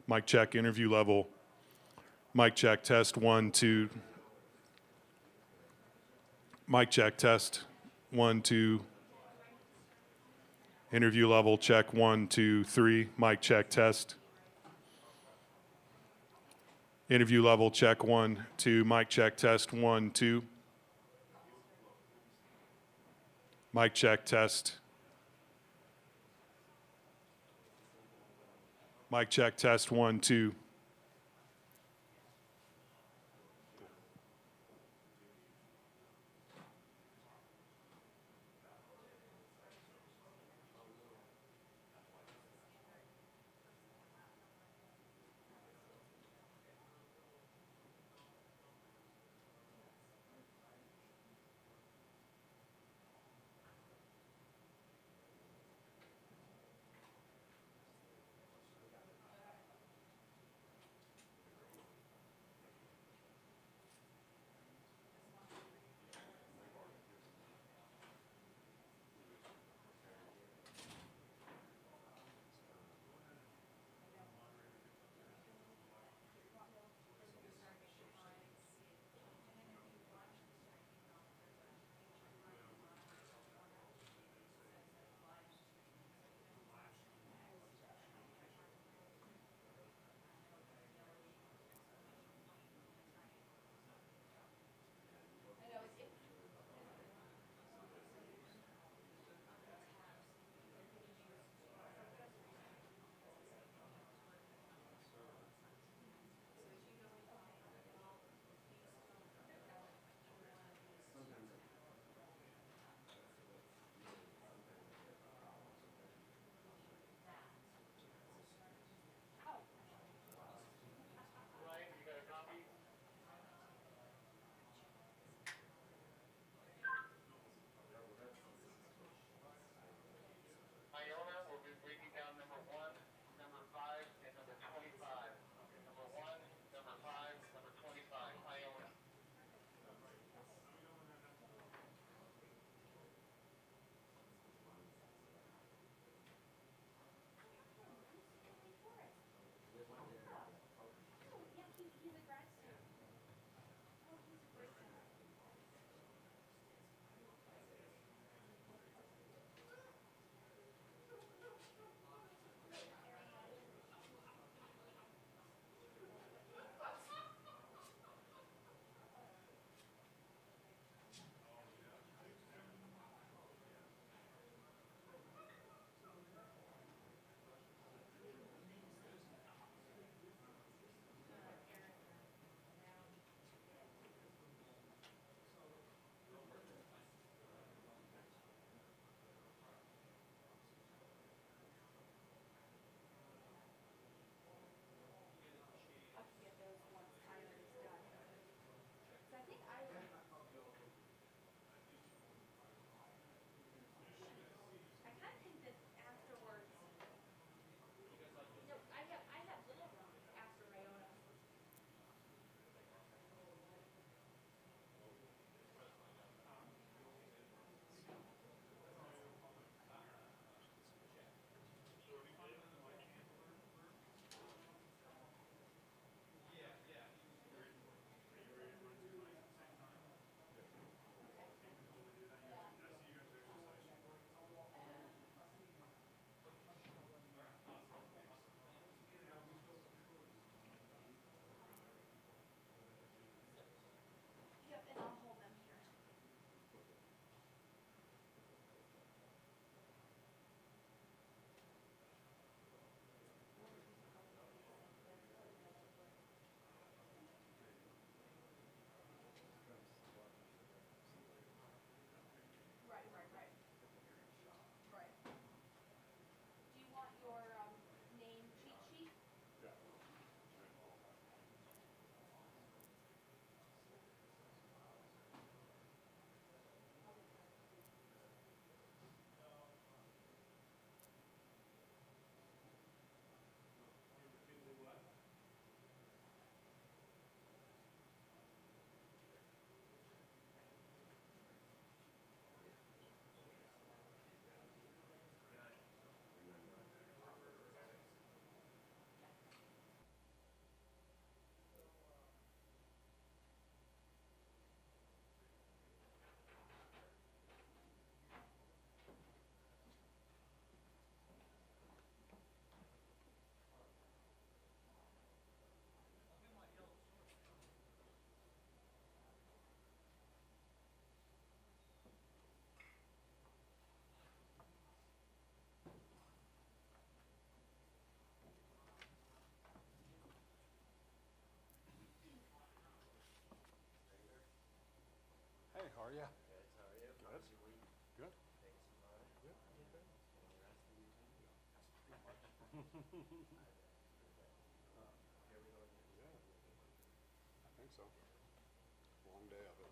Mic check, interview level. Mic check, test 1, 2. Mic check, test 1, 2. Interview level, check 1, 2, 3. Mic check, test. Interview level, check 1, 2. Mic check, test 1, 2. Mic check, test. Mic check, test 1, 2. I think so. Long day of it.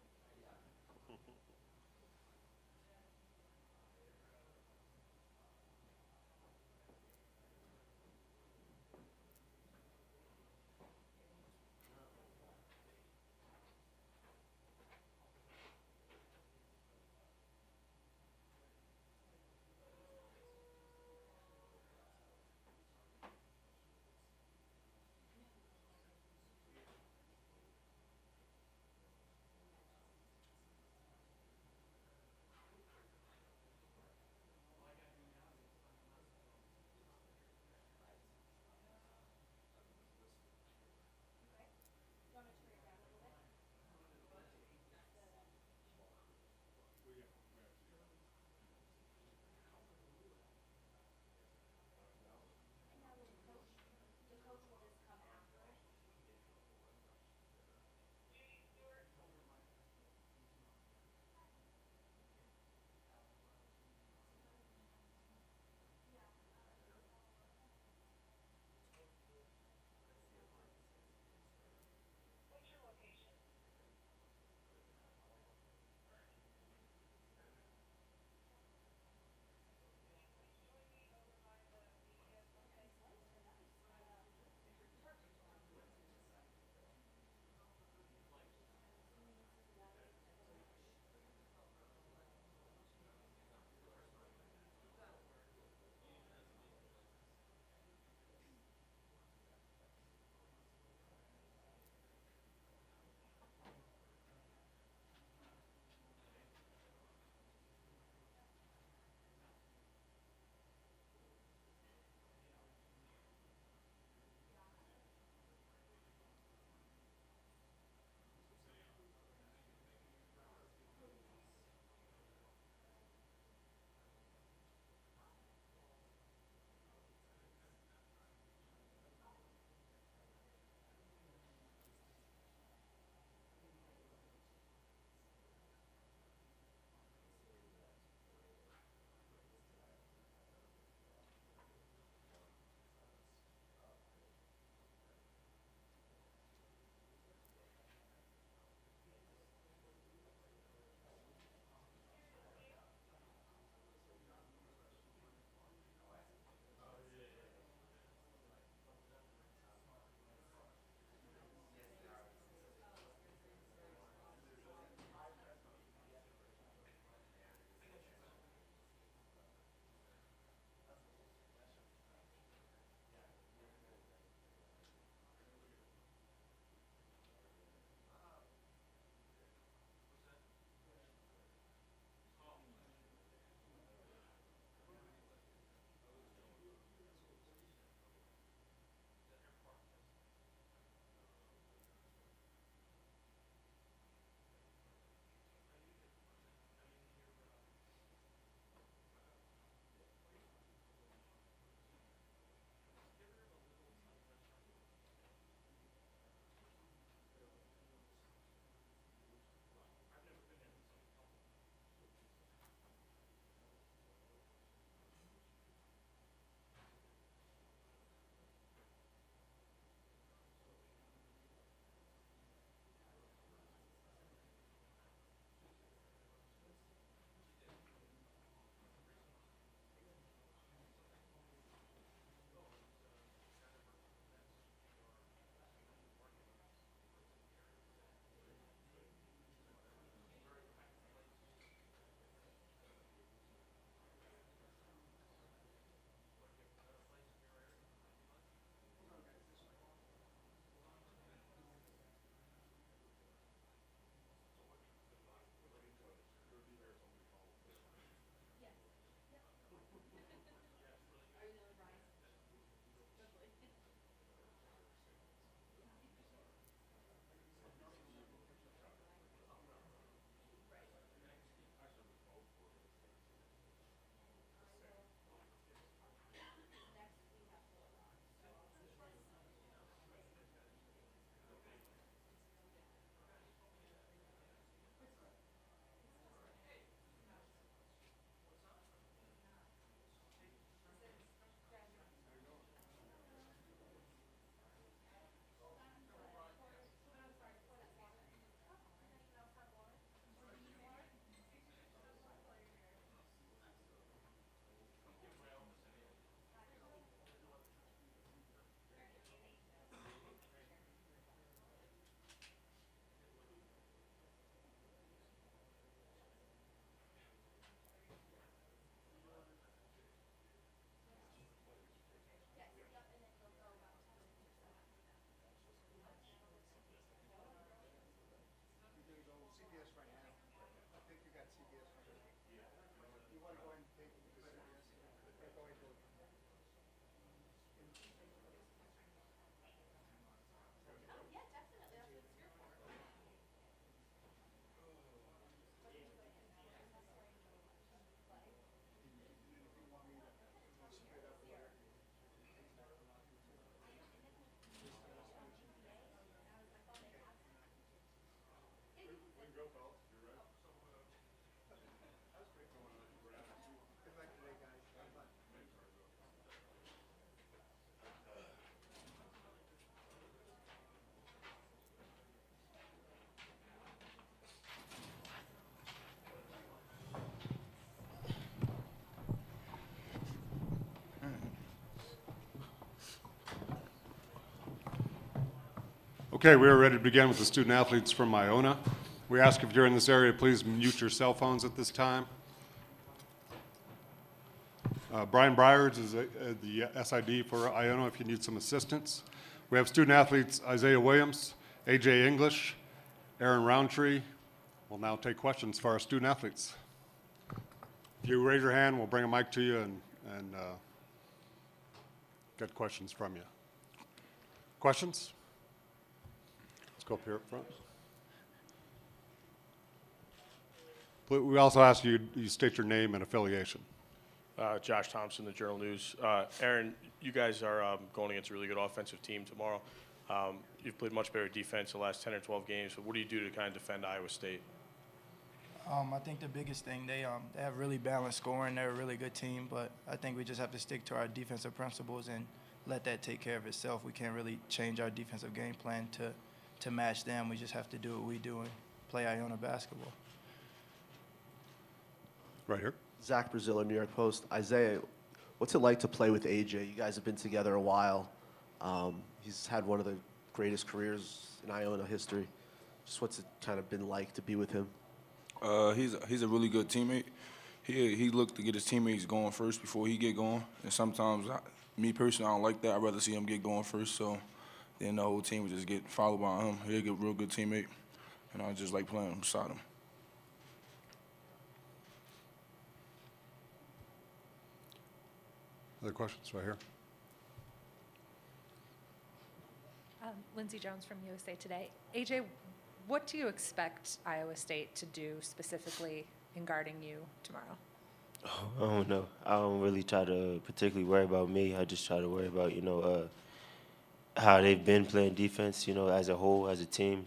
Okay, we are ready to begin with the student athletes from Iona. We ask if you're in this area, please mute your cell phones at this time. Brian Byers is the SID for Iona if you need some assistance. We have student athletes Isaiah Williams, AJ English, Aaron Roundtree. We'll now take questions for our student athletes. If you raise your hand, we'll bring a mic to you and get questions from you. Questions? Let's go up here up front. We also ask you state your name and affiliation. Josh Thompson, the Journal News. Aaron, you guys are going against a really good offensive team tomorrow. You've played much better defense the last 10 or 12 games. So what do you do to kind of defend Iowa State? I think the biggest thing, they have really balanced scoring. They're a really good team, but I think we just have to stick to our defensive principles and let that take care of itself. We can't really change our defensive game plan to match them. We just have to do what we do and play Iona basketball. Right here. Zach Braziller, New York Post. Isaiah, what's it like to play with AJ? You guys have been together a while. He's had one of the greatest careers in Iona history. Just what's it kind of been like to be with him? He's a really good teammate. He looked to get his teammates going first before he get going. And sometimes, me personally, I don't like that. I'd rather see him get going first, so then the whole team would just get followed by him. He's a real good teammate, and I just like playing beside him. Other questions right here? Lindsay Jones from USA Today. AJ, what do you expect Iowa State to do specifically in guarding you tomorrow? I don't know. I don't really try to particularly worry about me. I just try to worry about, how they've been playing defense, as a whole, as a team.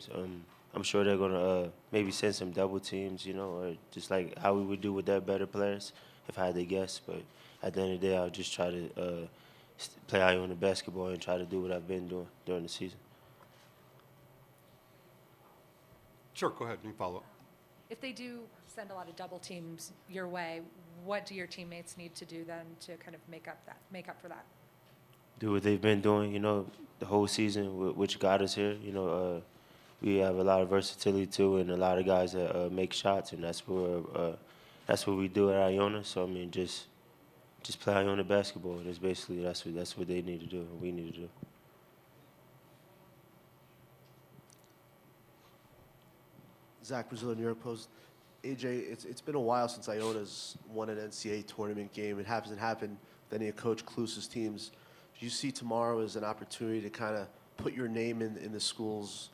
I'm sure they're going to maybe send some double teams, or just like how we would do with their better players, if I had to guess. But at the end of the day, I'll just try to play Iona basketball and try to do what I've been doing during the season. Sure, go ahead. You can follow up. If they do send a lot of double teams your way, what do your teammates need to do then to kind of make up for that? Do what they've been doing, the whole season, which got us here. We have a lot of versatility too, and a lot of guys that make shots, and that's what we do at Iona. So I mean, just play Iona basketball. That's what they need to do, and we need to do. Zach Braziller, New York Post. AJ, it's been a while since Iona's won an NCAA tournament game. It hasn't happened with any of Coach Kluse's teams. Do you see tomorrow as an opportunity to kind of put your name in the school's,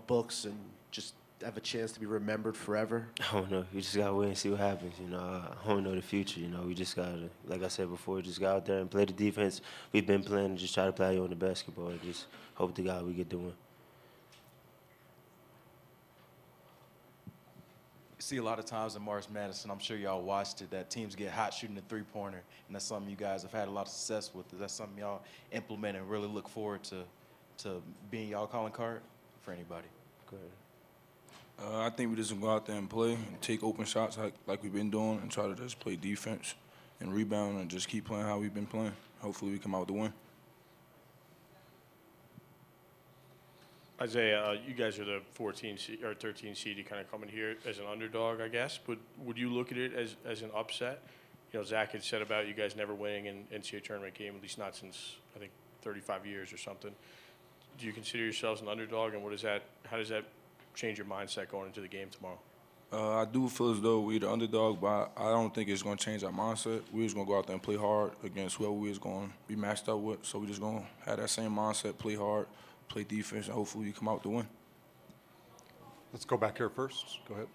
books and just have a chance to be remembered forever? I don't know. You just gotta wait and see what happens. I don't know the future. We just gotta, like I said before, just go out there and play the defense we've been playing, and just try to play Iona basketball, and just hope to God we get the win. See a lot of times in March Madness, and I'm sure y'all watched it, that teams get hot shooting the three-pointer, and that's something you guys have had a lot of success with. Is that something y'all implement and really look forward to being y'all calling card for anybody? Go ahead. I think we just go out there and play and take open shots like we've been doing, and try to just play defense and rebound and just keep playing how we've been playing. Hopefully we come out with the win. Isaiah, you guys are the 14 seed, or 13 seed. You kind of come in here as an underdog, I guess. But would you look at it as an upset? Zach had said about you guys never winning an NCAA tournament game, at least not since, I think, 35 years or something. Do you consider yourselves an underdog, and how does that change your mindset going into the game tomorrow? I do feel as though we're the underdog, but I don't think it's going to change our mindset. We're just going to go out there and play hard against whoever we're going to be matched up with. So we're just going to have that same mindset, play hard, play defense, and hopefully we come out to win. Let's go back here first. Go ahead.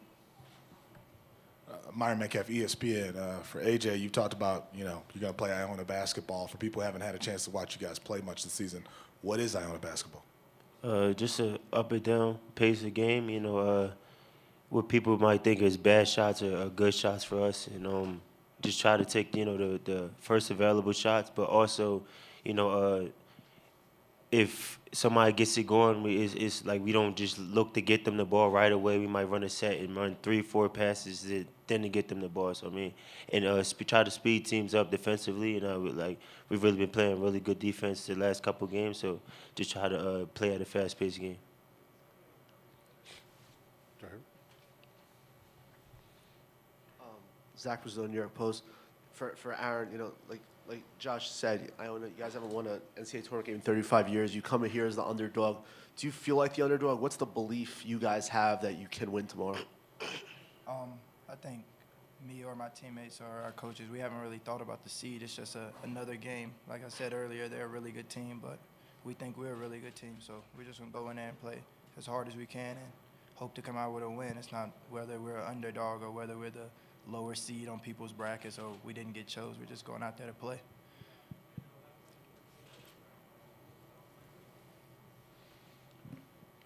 Myron Metcalf, ESPN. For AJ, you talked about, you're going to play Iona basketball. For people who haven't had a chance to watch you guys play much this season, what is Iona basketball? Just a up and down pace of game. What people might think is bad shots are good shots for us, and just try to take the first available shots, but also if somebody gets it going, it's like we don't just look to get them the ball right away. We might run a set and run 3-4 passes then to get them the ball. So I mean, and try to speed teams up defensively. And we've really been playing really good defense the last couple games. So just try to play at a fast-paced game. Zach Brazil, New York Post. For Aaron, like Josh said, Iona, you guys haven't won an NCAA tournament game in 35 years. You come in here as the underdog. Do you feel like the underdog? What's the belief you guys have that you can win tomorrow? I think me or my teammates or our coaches, we haven't really thought about the seed. It's just another game. Like I said earlier, they're a really good team, but we think we're a really good team. So we're just going to go in there and play as hard as we can and hope to come out with a win. It's not whether we're an underdog or whether we're the lower seed on people's brackets or we didn't get chose. We're just going out there to play.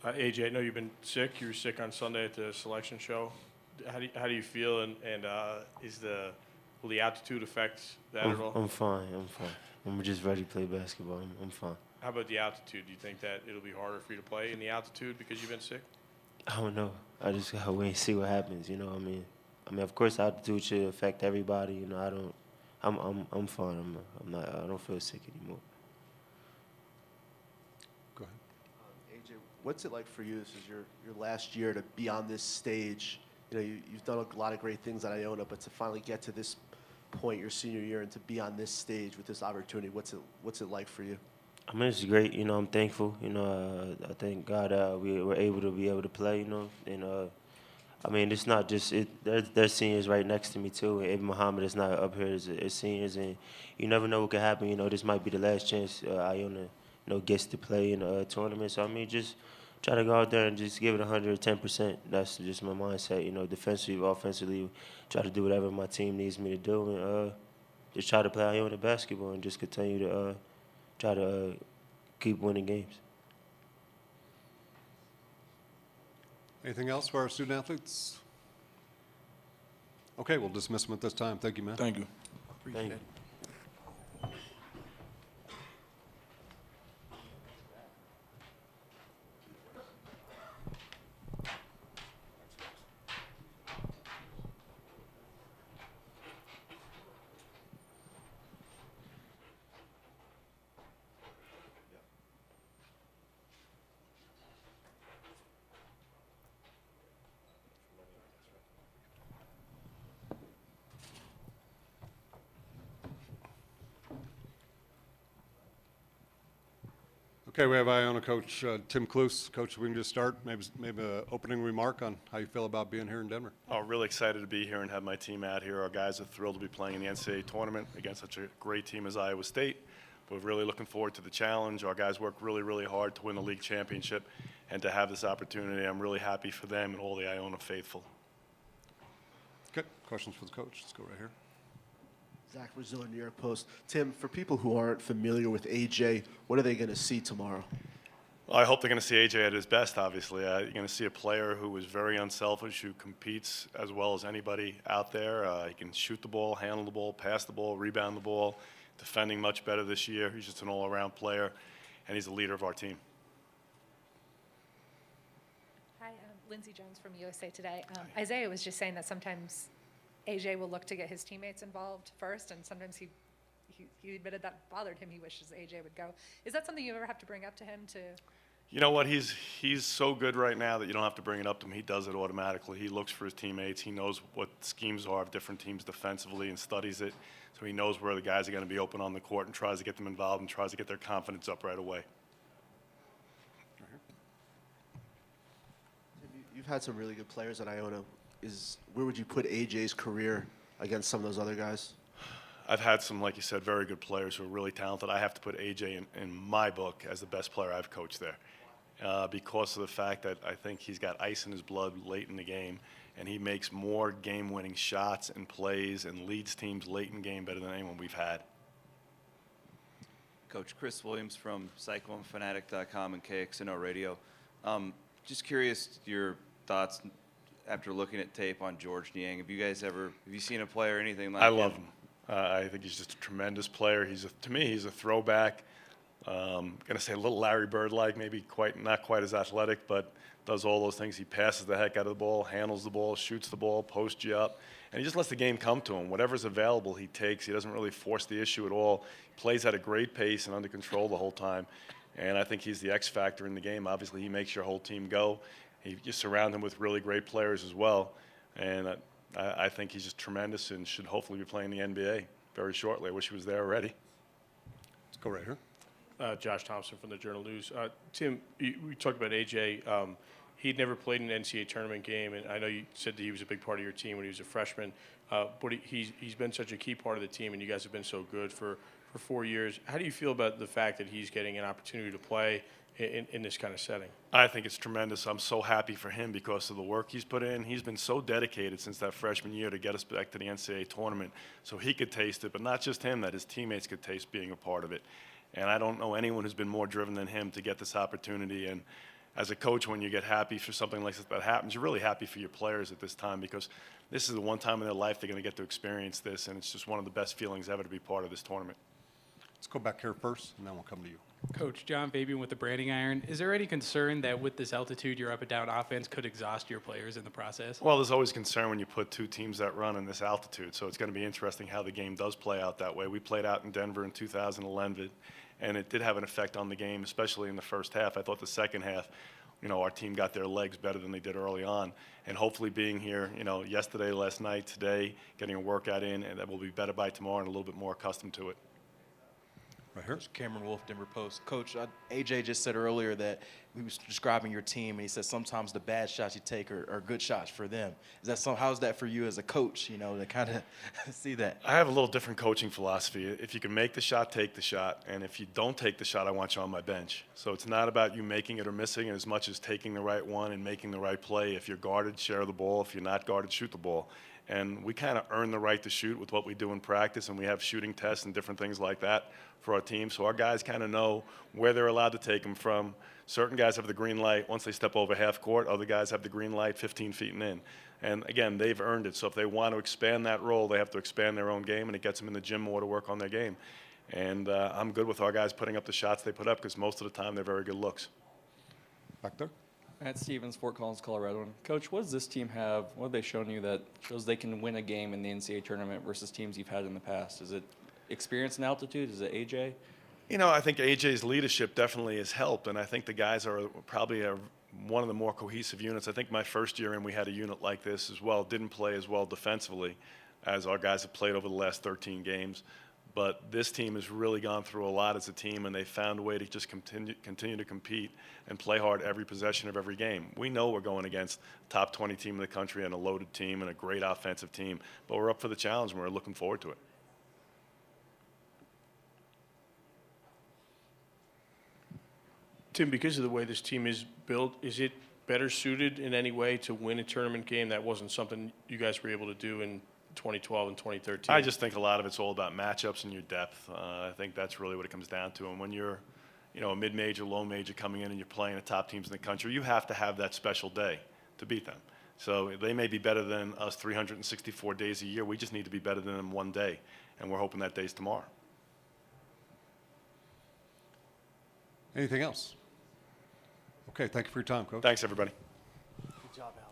AJ, I know you've been sick. You were sick on Sunday at the selection show. How do you feel? And will the altitude affect that at all? I'm fine. I'm just ready to play basketball. I'm fine. How about the altitude? Do you think that it'll be harder for you to play in the altitude because you've been sick? I don't know. I just gotta wait and see what happens. You know what I mean? Of course, altitude should affect everybody. You know, I'm fine. I don't feel sick anymore. Go ahead. AJ, what's it like for you? This is your last year to be on this stage. You know, you've done a lot of great things at Iona, but to finally get to this point, your senior year, and to be on this stage with this opportunity, what's it like for you? I mean, it's great. You know, I'm thankful. You know, I thank God we were able to play. You know, and I mean, it's not just it. There's seniors right next to me too. And Muhammad is not up here as seniors, and you never know what could happen. You know, this might be the last chance Iona, gets to play in a tournament. So I mean, just try to go out there and just give it 110%. That's just my mindset. You know, defensively, offensively, try to do whatever my team needs me to do, and just try to play Iona basketball and just continue to try to keep winning games. Anything else for our student athletes? Okay, we'll dismiss them at this time. Thank you, Matt. Thank you. Thank you. Okay, we have Iona coach Tim Kloos. Coach, we can just start. Maybe an opening remark on how you feel about being here in Denver. Oh, really excited to be here and have my team out here. Our guys are thrilled to be playing in the NCAA tournament against such a great team as Iowa State. We're really looking forward to the challenge. Our guys work really, really hard to win the league championship, and to have this opportunity, I'm really happy for them and all the Iona faithful. Okay, questions for the coach? Let's go right here. Zach Brazil, New York Post. Tim, for people who aren't familiar with AJ, what are they going to see tomorrow? Well, I hope they're going to see AJ at his best, obviously. You're going to see a player who is very unselfish, who competes as well as anybody out there. He can shoot the ball, handle the ball, pass the ball, rebound the ball, defending much better this year. He's just an all-around player, and he's the leader of our team. Hi, I'm Lindsay Jones from USA Today. Isaiah was just saying that sometimes AJ will look to get his teammates involved first, and sometimes he admitted that bothered him. He wishes AJ would go. Is that something you ever have to bring up to him to? You know what? He's so good right now that you don't have to bring it up to him. He does it automatically. He looks for his teammates. He knows what schemes are of different teams defensively and studies it. So he knows where the guys are going to be open on the court and tries to get them involved and tries to get their confidence up right away. You've had some really good players at Iona. Where would you put AJ's career against some of those other guys? I've had some, like you said, very good players who are really talented. I have to put AJ in my book as the best player I've coached there because of the fact that I think he's got ice in his blood late in the game, and he makes more game-winning shots and plays and leads teams late in game better than anyone we've had. Coach Chris Williams from CycloneFanatic.com and KXNO Radio. Just curious your thoughts after looking at tape on George Niang. Have you seen a player or anything like that? I love him. I think he's just a tremendous player. To me, he's a throwback Going to say a little Larry Bird-like, maybe not quite as athletic, but does all those things. He passes the heck out of the ball, handles the ball, shoots the ball, posts you up, and he just lets the game come to him. Whatever's available, he takes. He doesn't really force the issue at all. He plays at a great pace and under control the whole time, and I think he's the X factor in the game. Obviously, he makes your whole team go. You surround him with really great players as well, and I think he's just tremendous and should hopefully be playing the NBA very shortly. I wish he was there already. Let's go right here. Josh Thompson from the Journal News. Tim, we talked about AJ. He'd never played in an NCAA tournament game, and I know you said that he was a big part of your team when he was a freshman. But he's been such a key part of the team, and you guys have been so good for 4 years. How do you feel about the fact that he's getting an opportunity to play in this kind of setting? I think it's tremendous. I'm so happy for him because of the work he's put in. He's been so dedicated since that freshman year to get us back to the NCAA tournament so he could taste it, but not just him, that his teammates could taste being a part of it. And I don't know anyone who's been more driven than him to get this opportunity. And as a coach, when you get happy for something like that happens, you're really happy for your players at this time because this is the one time in their life they're going to get to experience this, and it's just one of the best feelings ever to be part of this tournament. Let's go back here first, and then we'll come to you. Coach John Fabian with the Branding Iron. Is there any concern that with this altitude, your up and down offense could exhaust your players in the process? Well, there's always concern when you put two teams that run in this altitude, so it's going to be interesting how the game does play out that way. We played out in Denver in 2011, and it did have an effect on the game, especially in the first half. I thought the second half, our team got their legs better than they did early on. And hopefully being here, yesterday, last night, today, getting a workout in, and that we'll be better by tomorrow and a little bit more accustomed to it. Right here. Cameron Wolf, Denver Post. Coach, AJ just said earlier that he was describing your team, and he said sometimes the bad shots you take are good shots for them. How's that for you as a coach, to kind of see that? I have a little different coaching philosophy. If you can make the shot, take the shot. And if you don't take the shot, I want you on my bench. So it's not about you making it or missing it as much as taking the right one and making the right play. If you're guarded, share the ball. If you're not guarded, shoot the ball. And we kind of earn the right to shoot with what we do in practice, and we have shooting tests and different things like that for our team. So our guys kind of know where they're allowed to take them from. Certain guys have the green light once they step over half court. Other guys have the green light 15 feet and in. And, again, they've earned it. So if they want to expand that role, they have to expand their own game, and it gets them in the gym more to work on their game. And I'm good with our guys putting up the shots they put up because most of the time they're very good looks. Back there. Matt Stevens, Fort Collins, Colorado. Coach, what does this team have? What have they shown you that shows they can win a game in the NCAA tournament versus teams you've had in the past? Is it experience and altitude? Is it AJ? I think AJ's leadership definitely has helped, and I think the guys are probably one of the more cohesive units. I think my first year in, we had a unit like this as well. Didn't play as well defensively as our guys have played over the last 13 games. But this team has really gone through a lot as a team, and they found a way to just continue to compete and play hard every possession of every game. We know we're going against a top 20 team in the country and a loaded team and a great offensive team, but we're up for the challenge, and we're looking forward to it. Tim, because of the way this team is built, is it better suited in any way to win a tournament game? That wasn't something you guys were able to do in 2012 and 2013. I just think a lot of it's all about matchups and your depth. I think that's really what it comes down to. And when you're, a mid-major, low-major coming in and you're playing the top teams in the country, you have to have that special day to beat them. So they may be better than us 364 days a year. We just need to be better than them one day, and we're hoping that day's tomorrow. Anything else? Okay, thank you for your time, Coach. Thanks, everybody. Good job, Alex.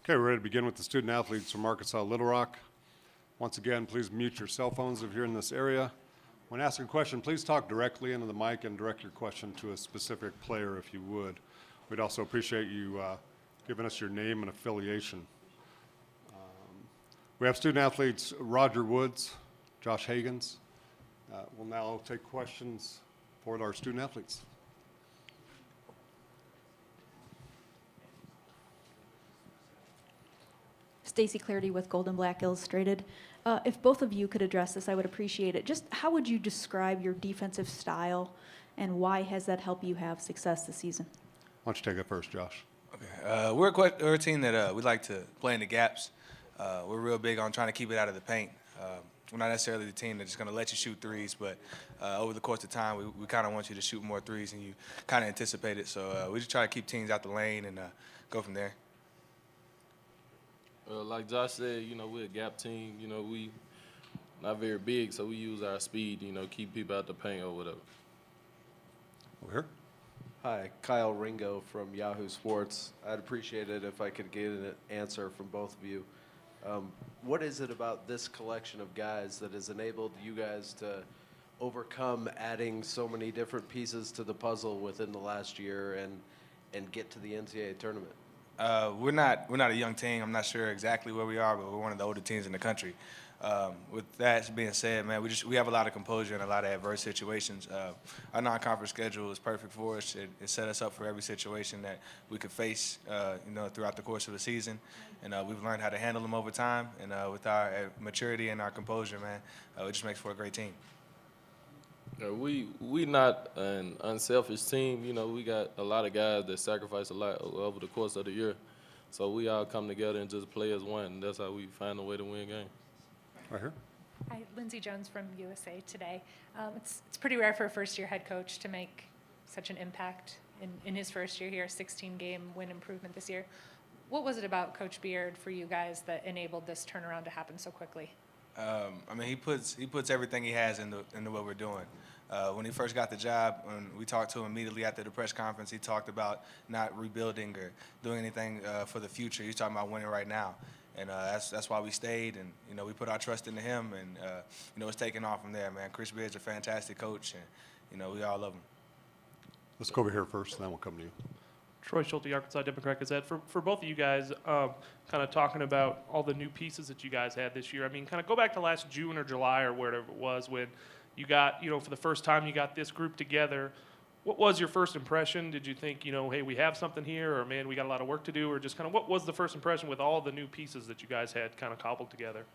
Okay, we're ready to begin with the student athletes from Arkansas Little Rock. Once again, please mute your cell phones if you're in this area. When asking a question, please talk directly into the mic and direct your question to a specific player if you would. We'd also appreciate you giving us your name and affiliation. We have student athletes Roger Woods, Josh Hagans. We'll now take questions for our student athletes. Stacy Clarity with Gold and Black Illustrated. If both of you could address this, I would appreciate it. Just how would you describe your defensive style, and why has that helped you have success this season? Why don't you take it first, Josh? Okay. We're a team that we like to play in the gaps. We're real big on trying to keep it out of the paint. We're not necessarily the team that's going to let you shoot threes, but over the course of time, we kind of want you to shoot more threes than you kind of anticipated. So we just try to keep teams out the lane and go from there. Like Josh said, we're a gap team. We not very big, so we use our speed, keep people out the paint or whatever. Over here. Hi, Kyle Ringo from Yahoo Sports. I'd appreciate it if I could get an answer from both of you. What is it about this collection of guys that has enabled you guys to overcome adding so many different pieces to the puzzle within the last year and get to the NCAA tournament? We're not a young team. I'm not sure exactly where we are, but we're one of the older teams in the country. With that being said, man, we have a lot of composure in a lot of adverse situations. Our non-conference schedule is perfect for us. It set us up for every situation that we could face, throughout the course of the season. And we've learned how to handle them over time. And with our maturity and our composure, man, it just makes for a great team. We not an unselfish team. We got a lot of guys that sacrifice a lot over the course of the year. So we all come together and just play as one, and that's how we find a way to win games. Right here. Hi, Lindsey Jones from USA Today. It's pretty rare for a first-year head coach to make such an impact in his first year here, 16-game win improvement this year. What was it about Coach Beard for you guys that enabled this turnaround to happen so quickly? He puts everything he has into what we're doing. When he first got the job, when we talked to him immediately after the press conference, he talked about not rebuilding or doing anything for the future. He's talking about winning right now. And that's why we stayed, and we put our trust into him, and it's taking off from there, man. Chris Beard's a fantastic coach, and we all love him. Let's go over here first, and then we'll come to you. Troy Schulte, Arkansas Democrat Gazette. For both of you guys, kind of talking about all the new pieces that you guys had this year. I mean, kind of go back to last June or July or whatever it was when you got, for the first time you got this group together. What was your first impression? Did you think, hey, we have something here, or man, we got a lot of work to do, or just kind of what was the first impression with all the new pieces that you guys had kind of cobbled together?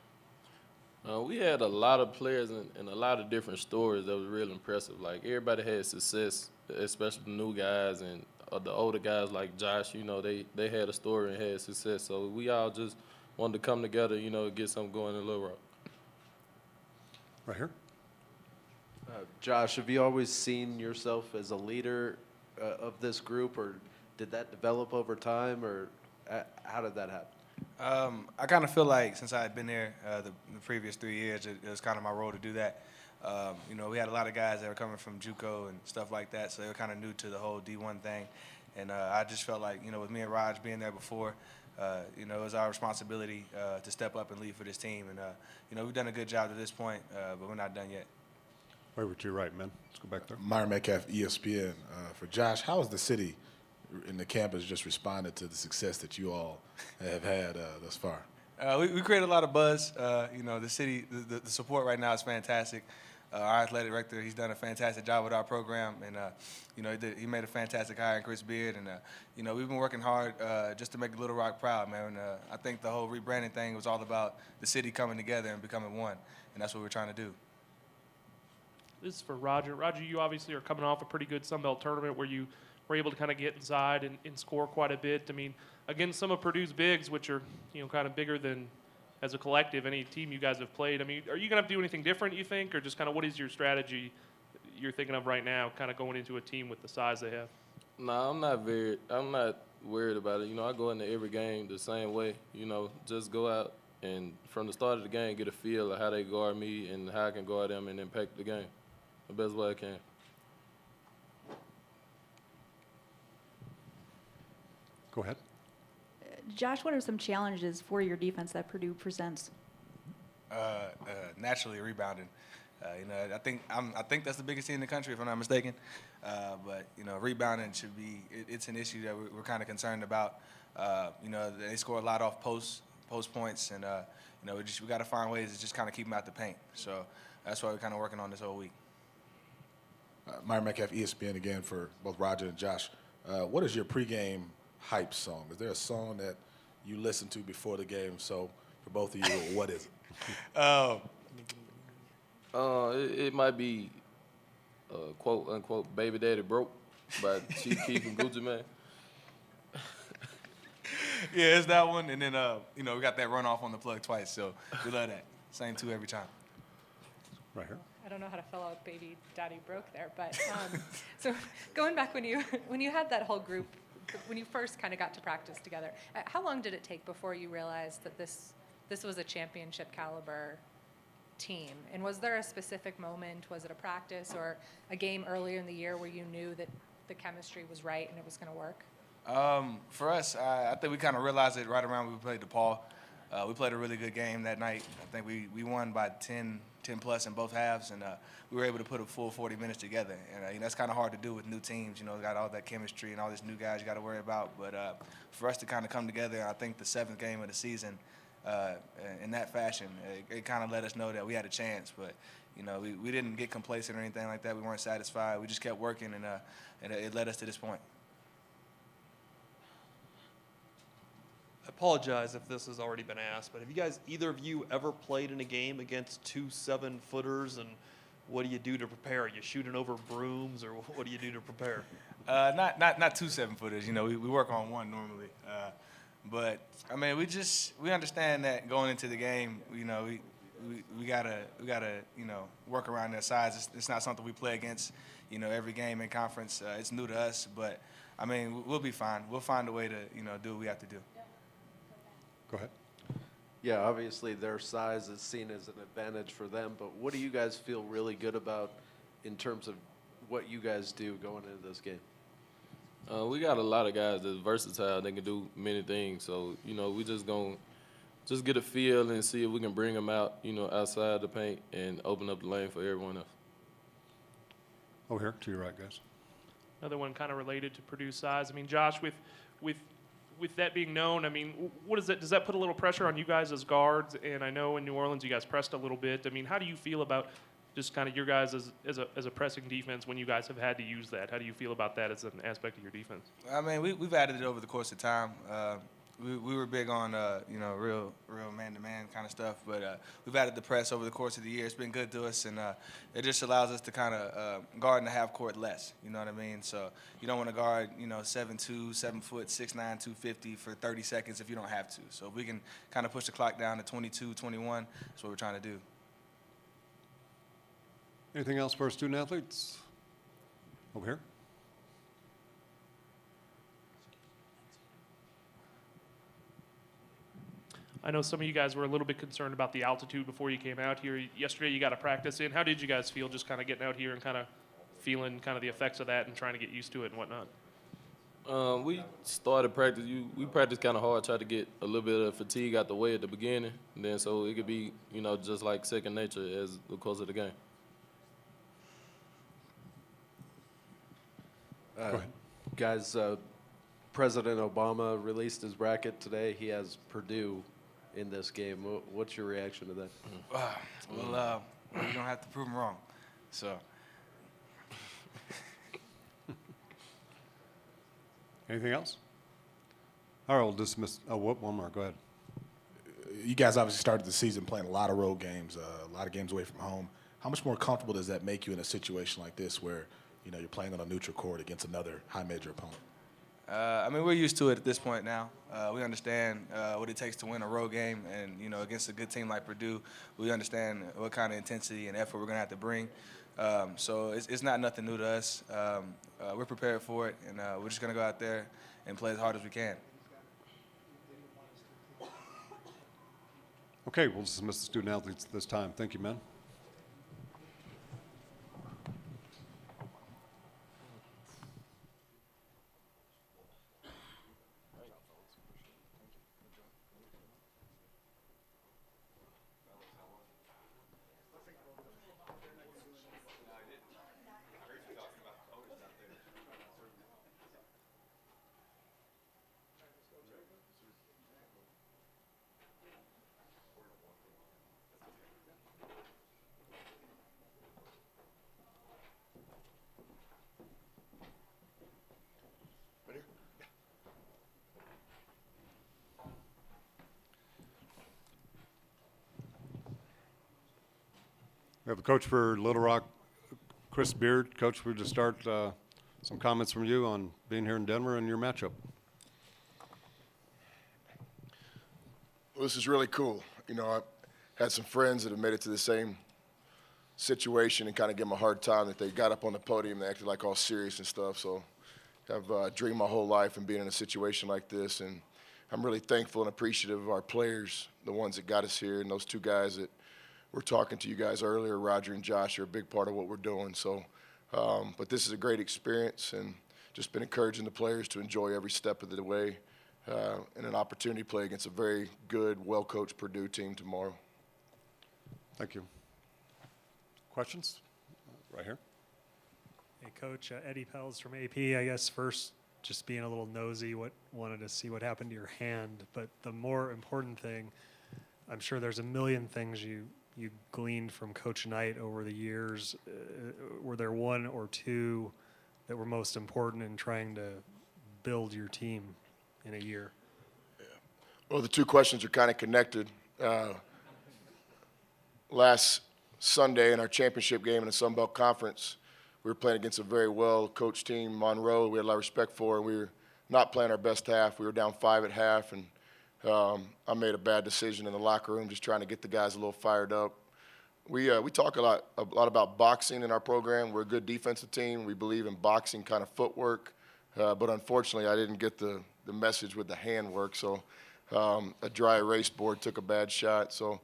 We had a lot of players and a lot of different stories that was real impressive. Like everybody had success, especially the new guys and the older guys like Josh. They had a story and had success. So we all just wanted to come together, get something going in Little Rock. Right here. Josh, have you always seen yourself as a leader of this group, or did that develop over time, or how did that happen? I kind of feel like since I had been there the previous 3 years, it was kind of my role to do that. We had a lot of guys that were coming from JUCO and stuff like that, so they were kind of new to the whole D1 thing. And I just felt like, with me and Raj being there before, it was our responsibility to step up and lead for this team. And, we've done a good job to this point, but we're not done yet. Right over to your right, man. Let's go back there. Myron Metcalf, ESPN. For Josh, how has the city and the campus just responded to the success that you all have had thus far? We create a lot of buzz. The city, the support right now is fantastic. Our athletic director, he's done a fantastic job with our program, and he made a fantastic hire in Chris Beard, and we've been working hard just to make Little Rock proud, man. I think the whole rebranding thing was all about the city coming together and becoming one, and that's what we're trying to do. this is for Roger. Roger, you obviously are coming off a pretty good Sun Belt tournament where you were able to kind of get inside and score quite a bit. I mean, against some of Purdue's bigs, which are, you know, kind of bigger than, as a collective, any team you guys have played. I mean, are you going to have to do anything different, you think, or just kind of what is your strategy you're thinking of right now, kind of going into a team with the size they have? No, I'm not worried about it. You know, I go into every game the same way. You know, just go out and from the start of the game get a feel of how they guard me and how I can guard them and impact the game the best way I can. Go ahead. Josh, what are some challenges for your defense that Purdue presents? Naturally rebounding. You know, I think that's the biggest team in the country, if I'm not mistaken. But you know, rebounding should be. It's an issue that we're kind of concerned about. You know, they score a lot off post points, and you know, we got to find ways to just kind of keep them out the paint. So that's why we're kind of working on this whole week. Myron Metcalf, ESPN again for both Roger and Josh. What is your pregame hype song? Is there a song that you listen to before the game? So for both of you, what is it? It might be quote unquote "Baby Daddy Broke" by Chief Keef and Gucci Mane. Yeah, it's that one, and then you know, we got that runoff on the plug twice, so we love that. Same two every time. Right here. I don't know how to fill out Baby Daddy Broke there, but so going back when you had that whole group, when you first kind of got to practice together, how long did it take before you realized that this was a championship caliber team? And was there a specific moment? Was it a practice or a game earlier in the year where you knew that the chemistry was right and it was going to work? For us, I think we kind of realized it right around when we played DePaul. We played a really good game that night. I think we won by 10 plus in both halves, and we were able to put a full 40 minutes together. And you know, that's kind of hard to do with new teams. You know, got all that chemistry and all these new guys you got to worry about. But for us to kind of come together, I think the 7th game of the season, in that fashion, it kind of let us know that we had a chance. But you know, we didn't get complacent or anything like that. We weren't satisfied. We just kept working, and it led us to this point. I apologize if this has already been asked, but have you guys, either of you, ever played in a game against 2 7-footers, and what do you do to prepare? Are you shooting over brooms, or what do you do to prepare? Not 2 7-footers. You know, we work on one normally. But I mean, we understand that going into the game, you know, we gotta you know, work around their size. It's not something we play against, you know, every game in conference. It's new to us, but I mean, we'll be fine. We'll find a way to, you know, do what we have to do. Go ahead. Yeah, obviously their size is seen as an advantage for them, but what do you guys feel really good about in terms of what you guys do going into this game? We got a lot of guys that's versatile. They can do many things. So, you know, we just gonna get a feel and see if we can bring them out, you know, outside the paint and open up the lane for everyone else. Over here, to your right, guys. Another one kind of related to Purdue's size. I mean, Josh, with that being known, I mean, what is that? Does that put a little pressure on you guys as guards? And I know in New Orleans you guys pressed a little bit. I mean, how do you feel about just kind of your guys as a pressing defense when you guys have had to use that? How do you feel about that as an aspect of your defense? I mean, we've added it over the course of time. We were big on you know, real man-to-man kind of stuff, but we've added the press over the course of the year. It's been good to us, and it just allows us to kind of guard in the half court less. You know what I mean? So you don't want to guard, you know, 7'2", 7 foot, 6'9", 250 for 30 seconds if you don't have to. So if we can kind of push the clock down to 22, 21, that's what we're trying to do. Anything else for our student athletes? Over here. I know some of you guys were a little bit concerned about the altitude before you came out here. Yesterday you got to practice in. How did you guys feel just kind of getting out here and kind of feeling kind of the effects of that and trying to get used to it and whatnot? We started practice. We practiced kind of hard, tried to get a little bit of fatigue out the way at the beginning, and then so it could be, you know, just like second nature as the course of the game. Go ahead. Guys, President Obama released his bracket today. He has Purdue in this game. What's your reaction to that? Well, we don't have to prove him wrong. So. Anything else? All right, we'll dismiss. Oh, one more. Go ahead. You guys obviously started the season playing a lot of road games, a lot of games away from home. How much more comfortable does that make you in a situation like this where, you know, you're playing on a neutral court against another high major opponent? I mean, we're used to it at this point now. We understand what it takes to win a road game, and you know, against a good team like Purdue, we understand what kind of intensity and effort we're going to have to bring. So it's not nothing new to us. We're prepared for it, and we're just going to go out there and play as hard as we can. Okay, we'll dismiss the student athletes at this time. Thank you, men. We have the coach for Little Rock, Chris Beard. Coach, we'll just start some comments from you on being here in Denver and your matchup. Well, this is really cool. You know, I've had some friends that have made it to the same situation and kind of give them a hard time that they got up on the podium, they acted like all serious and stuff. So I've dreamed my whole life of being in a situation like this, and I'm really thankful and appreciative of our players, the ones that got us here, and those two guys that were talking to you guys earlier, Roger and Josh, are a big part of what we're doing. So, but this is a great experience, and just been encouraging the players to enjoy every step of the way, and an opportunity to play against a very good, well-coached Purdue team tomorrow. Thank you. Questions? Right here. Hey, Coach, Eddie Pels from AP. I guess first, just being a little nosy, wanted to see what happened to your hand. But the more important thing, I'm sure there's a million things you gleaned from Coach Knight over the years. Were there one or two that were most important in trying to build your team in a year? Yeah. Well, the two questions are kind of connected. Last Sunday in our championship game in the Sun Belt Conference, we were playing against a very well-coached team, Monroe, we had a lot of respect for, and we were not playing our best half. We were down 5 at half, and I made a bad decision in the locker room, just trying to get the guys a little fired up. We talk a lot about boxing in our program. We're a good defensive team. We believe in boxing kind of footwork, but unfortunately I didn't get the message with the handwork, so a dry erase board took a bad shot. So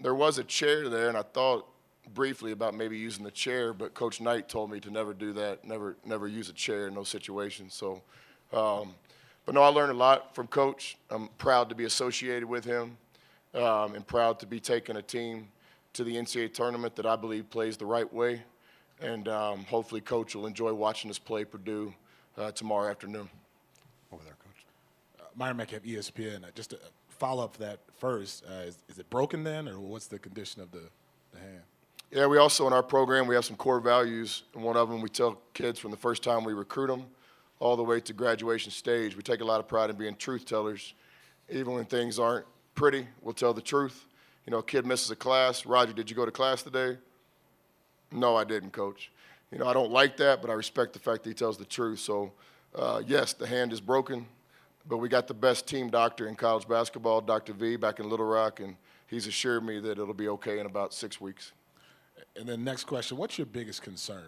there was a chair there, and I thought briefly about maybe using the chair, but Coach Knight told me to never do that, never use a chair in those situations. So, but no, I learned a lot from Coach. I'm proud to be associated with him, and proud to be taking a team to the NCAA tournament that I believe plays the right way. And hopefully Coach will enjoy watching us play Purdue tomorrow afternoon. Over there, Coach. Myron Metcalf, ESPN. Just to follow up that first, is it broken then, or what's the condition of the hand? Yeah, we also in our program, we have some core values, and one of them we tell kids from the first time we recruit them all the way to graduation stage. We take a lot of pride in being truth tellers. Even when things aren't pretty, we'll tell the truth. You know, a kid misses a class. Roger, did you go to class today? No, I didn't, Coach. You know, I don't like that, but I respect the fact that he tells the truth. So, yes, the hand is broken, but we got the best team doctor in college basketball, Dr. V, back in Little Rock, and he's assured me that it'll be okay in about 6 weeks. And then next question, what's your biggest concern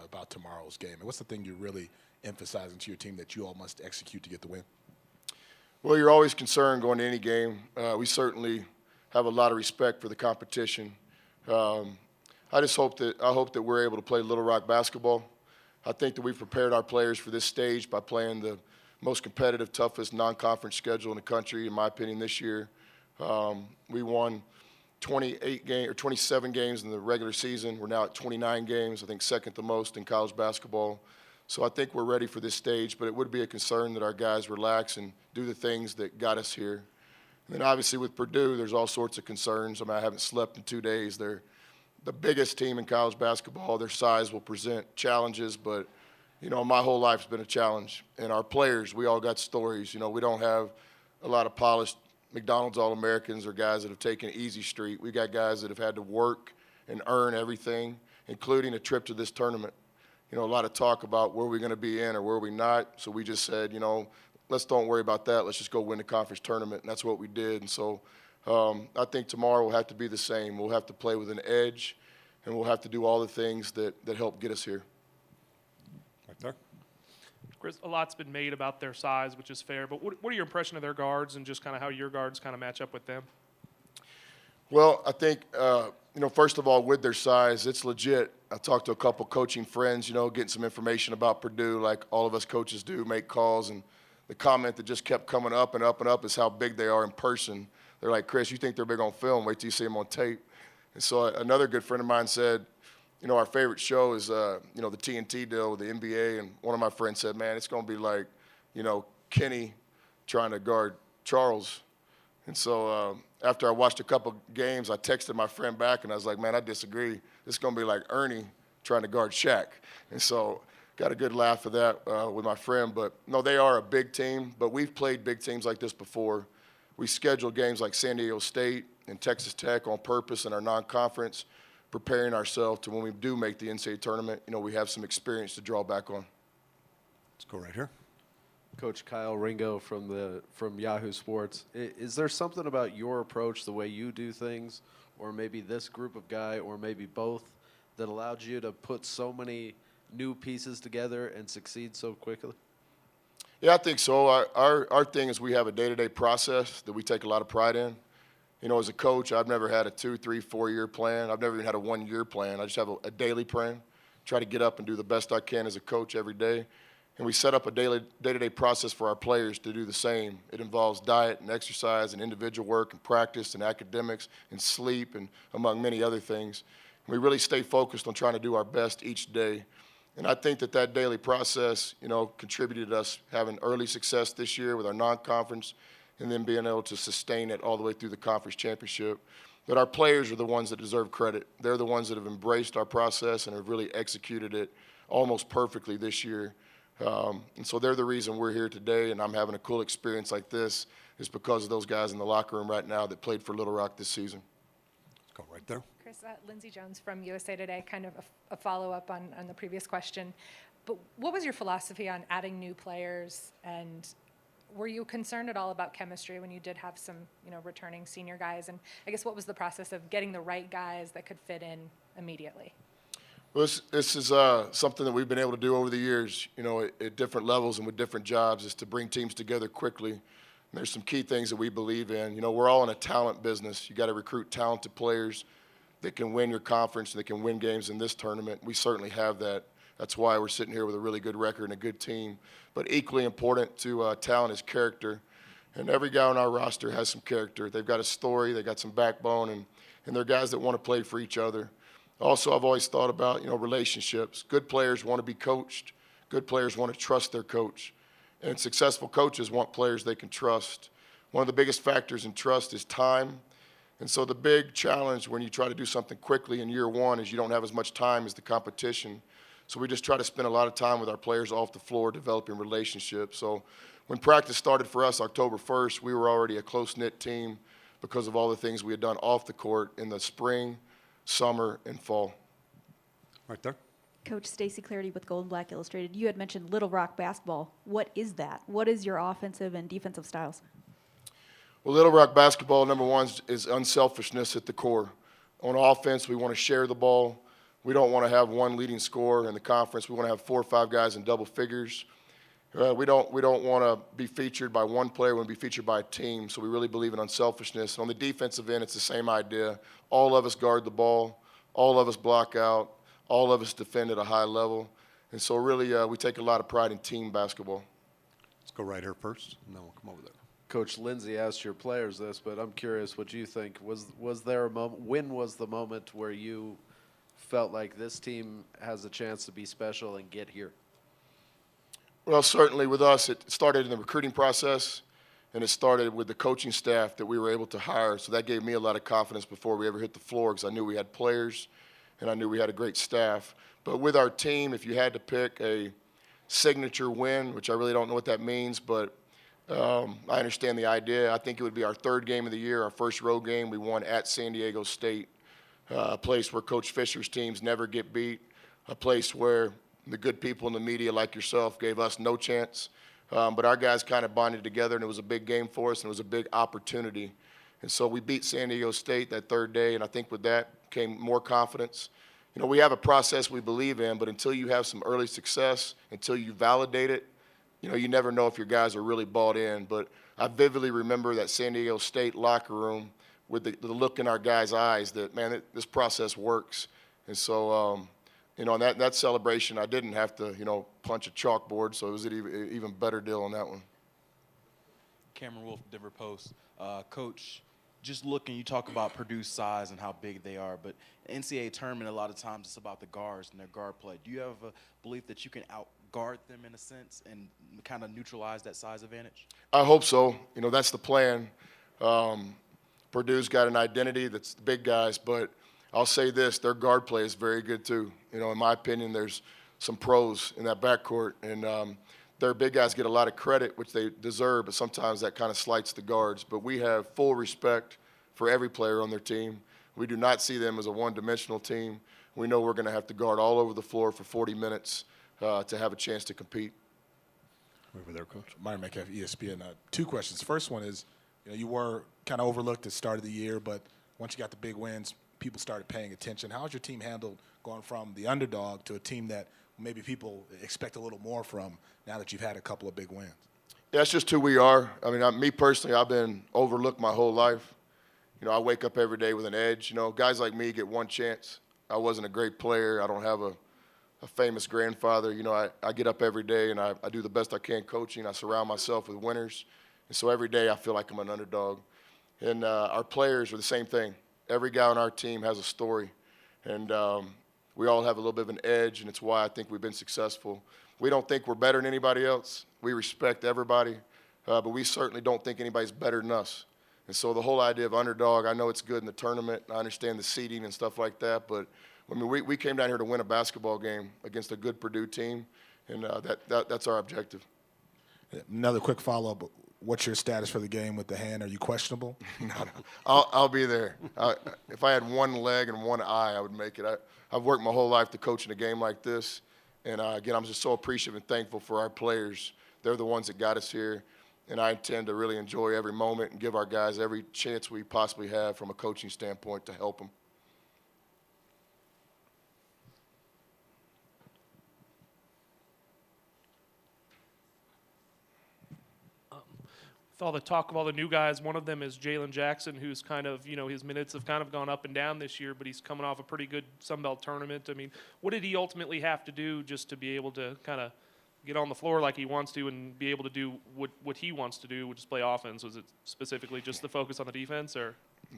about tomorrow's game? And what's the thing you're really emphasizing to your team that you all must execute to get the win? Well, you're always concerned going to any game. We certainly have a lot of respect for the competition. I hope that we're able to play Little Rock basketball. I think that we've prepared our players for this stage by playing the most competitive, toughest non-conference schedule in the country, in my opinion, this year. We won 27 games in the regular season. We're now at 29 games, I think second the most in college basketball. So I think we're ready for this stage, but it would be a concern that our guys relax and do the things that got us here. And then obviously with Purdue, there's all sorts of concerns. I mean, I haven't slept in 2 days. They're the biggest team in college basketball. Their size will present challenges, but, you know, my whole life's been a challenge. And our players, we all got stories. You know, we don't have a lot of polished McDonald's All-Americans or guys that have taken easy street. We got guys that have had to work and earn everything, including a trip to this tournament. You know, a lot of talk about where we're going to be in or where we're not. So we just said, you know, let's don't worry about that. Let's just go win the conference tournament. And that's what we did. And so I think tomorrow will have to be the same. We'll have to play with an edge, and we'll have to do all the things that help get us here. Right there. Chris, a lot's been made about their size, which is fair, but what are your impression of their guards and just kind of how your guards kind of match up with them? Well, I think, you know, first of all, with their size, it's legit. I talked to a couple coaching friends, you know, getting some information about Purdue like all of us coaches do, make calls, and the comment that just kept coming up and up and up is how big they are in person. They're like, Chris, you think they're big on film? Wait till you see them on tape. And so another good friend of mine said, you know, our favorite show is, you know, the TNT deal with the NBA. And one of my friends said, man, it's going to be like, you know, Kenny trying to guard Charles. And so after I watched a couple games, I texted my friend back, and I was like, man, I disagree. This is going to be like Ernie trying to guard Shaq. And so got a good laugh of that with my friend. But, no, they are a big team, but we've played big teams like this before. We scheduled games like San Diego State and Texas Tech on purpose in our non-conference, preparing ourselves to when we do make the NCAA tournament, you know, we have some experience to draw back on. Let's go right here. Coach Kyle Ringo from Yahoo Sports. Is there something about your approach, the way you do things, or maybe this group of guy, or maybe both, that allowed you to put so many new pieces together and succeed so quickly? Yeah, I think so. Our thing is we have a day-to-day process that we take a lot of pride in. You know, as a coach, I've never had a 2, 3, 4-year plan. I've never even had a 1-year plan. I just have a daily plan. Try to get up and do the best I can as a coach every day. And we set up a day-to-day process for our players to do the same. It involves diet and exercise and individual work and practice and academics and sleep and among many other things. And we really stay focused on trying to do our best each day. And I think that daily process, you know, contributed to us having early success this year with our non-conference and then being able to sustain it all the way through the conference championship. But our players are the ones that deserve credit. They're the ones that have embraced our process and have really executed it almost perfectly this year. And so they're the reason we're here today, and I'm having a cool experience like this is because of those guys in the locker room right now that played for Little Rock this season. Let's go right there. Chris, Lindsey Jones from USA Today, kind of a follow-up on the previous question. But what was your philosophy on adding new players, and were you concerned at all about chemistry when you did have some, you know, returning senior guys? And I guess what was the process of getting the right guys that could fit in immediately? Well, this is something that we've been able to do over the years, you know, at different levels and with different jobs, is to bring teams together quickly. And there's some key things that we believe in. You know, we're all in a talent business. You got to recruit talented players that can win your conference and that can win games in this tournament. We certainly have that. That's why we're sitting here with a really good record and a good team. But equally important to talent is character. And every guy on our roster has some character. They've got a story, they've got some backbone, and they're guys that want to play for each other. Also, I've always thought about, you know, relationships. Good players want to be coached. Good players want to trust their coach. And successful coaches want players they can trust. One of the biggest factors in trust is time. And so the big challenge when you try to do something quickly in year one is you don't have as much time as the competition. So we just try to spend a lot of time with our players off the floor developing relationships. So when practice started for us October 1st, we were already a close-knit team because of all the things we had done off the court in the spring, summer, and fall. Right there. Coach Stacy Clarity with Gold and Black Illustrated. You had mentioned Little Rock basketball. What is that? What is your offensive and defensive styles? Well, Little Rock basketball, number one, is unselfishness at the core. On offense, we want to share the ball. We don't want to have one leading scorer in the conference. We want to have 4 or 5 guys in double figures. We don't want to be featured by one player. We want to be featured by a team. So we really believe in unselfishness. On the defensive end, it's the same idea. All of us guard the ball. All of us block out. All of us defend at a high level. And so really we take a lot of pride in team basketball. Let's go right here first, and then we'll come over there. Coach Lindsey asked your players this, but I'm curious what you think. Was there a moment, when was the moment where you felt like this team has a chance to be special and get here? Well, certainly with us, it started in the recruiting process, and it started with the coaching staff that we were able to hire. So that gave me a lot of confidence before we ever hit the floor because I knew we had players and I knew we had a great staff. But with our team, if you had to pick a signature win, which I really don't know what that means, but I understand the idea. I think it would be our 3rd game of the year, our first road game. We won at San Diego State. a place where Coach Fisher's teams never get beat, a place where the good people in the media like yourself gave us no chance. But our guys kind of bonded together, and it was a big game for us, and it was a big opportunity. And so we beat San Diego State that third day, and I think with that came more confidence. You know, we have a process we believe in, but until you have some early success, until you validate it, you know, you never know if your guys are really bought in. But I vividly remember that San Diego State locker room with the look in our guys' eyes that, man, this process works. And so, you know, on that celebration, I didn't have to, you know, punch a chalkboard, so it was an even better deal on that one. Cameron Wolf, Denver Post. Coach, just looking, you talk about Purdue's size and how big they are, but NCAA tournament, a lot of times it's about the guards and their guard play. Do you have a belief that you can out-guard them in a sense and kind of neutralize that size advantage? I hope so. You know, that's the plan. Purdue's got an identity that's the big guys, but I'll say this, their guard play is very good too. You know, in my opinion, there's some pros in that backcourt, and their big guys get a lot of credit, which they deserve, but sometimes that kind of slights the guards. But we have full respect for every player on their team. We do not see them as a one-dimensional team. We know we're going to have to guard all over the floor for 40 minutes to have a chance to compete. Over there, Coach. Myron Metcalf, ESPN. Two questions. First one is, you know, you were kind of overlooked at the start of the year, but once you got the big wins, people started paying attention. How has your team handled going from the underdog to a team that maybe people expect a little more from now that you've had a couple of big wins? Yeah, it's just who we are. I mean, me personally, I've been overlooked my whole life. You know, I wake up every day with an edge. You know, guys like me get one chance. I wasn't a great player. I don't have a famous grandfather. You know, I get up every day and I do the best I can coaching. I surround myself with winners. And so every day I feel like I'm an underdog. And our players are the same thing. Every guy on our team has a story. And we all have a little bit of an edge, and it's why I think we've been successful. We don't think we're better than anybody else. We respect everybody, but we certainly don't think anybody's better than us. And so the whole idea of underdog, I know it's good in the tournament. I understand the seeding and stuff like that, but I mean, we came down here to win a basketball game against a good Purdue team, and that's our objective. Another quick follow-up. What's your status for the game with the hand? Are you questionable? No. I'll be there. If I had one leg and one eye, I would make it. I've worked my whole life to coach in a game like this. And, again, I'm just so appreciative and thankful for our players. They're the ones that got us here. And I intend to really enjoy every moment and give our guys every chance we possibly have from a coaching standpoint to help them. With all the talk of all the new guys, one of them is Jalen Jackson, who's kind of, you know, his minutes have kind of gone up and down this year, but he's coming off a pretty good Sun Belt tournament. I mean, what did he ultimately have to do just to be able to kind of get on the floor like he wants to and be able to do what he wants to do, which is play offense? Was it specifically just the focus on the defense, or?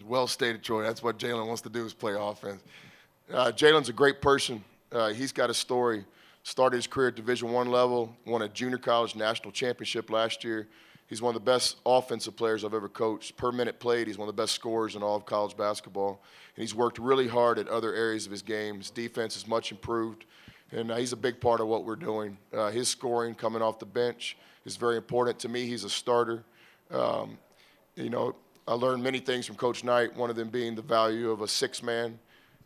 Well stated, Troy. That's what Jalen wants to do, is play offense. Jalen's a great person. He's got a story. Started his career at Division I level, won a junior college national championship last year. He's one of the best offensive players I've ever coached. Per minute played, he's one of the best scorers in all of college basketball. And he's worked really hard at other areas of his game. His defense is much improved, and he's a big part of what we're doing. His scoring coming off the bench is very important to me. He's a starter. You know, I learned many things from Coach Knight, one of them being the value of a six-man.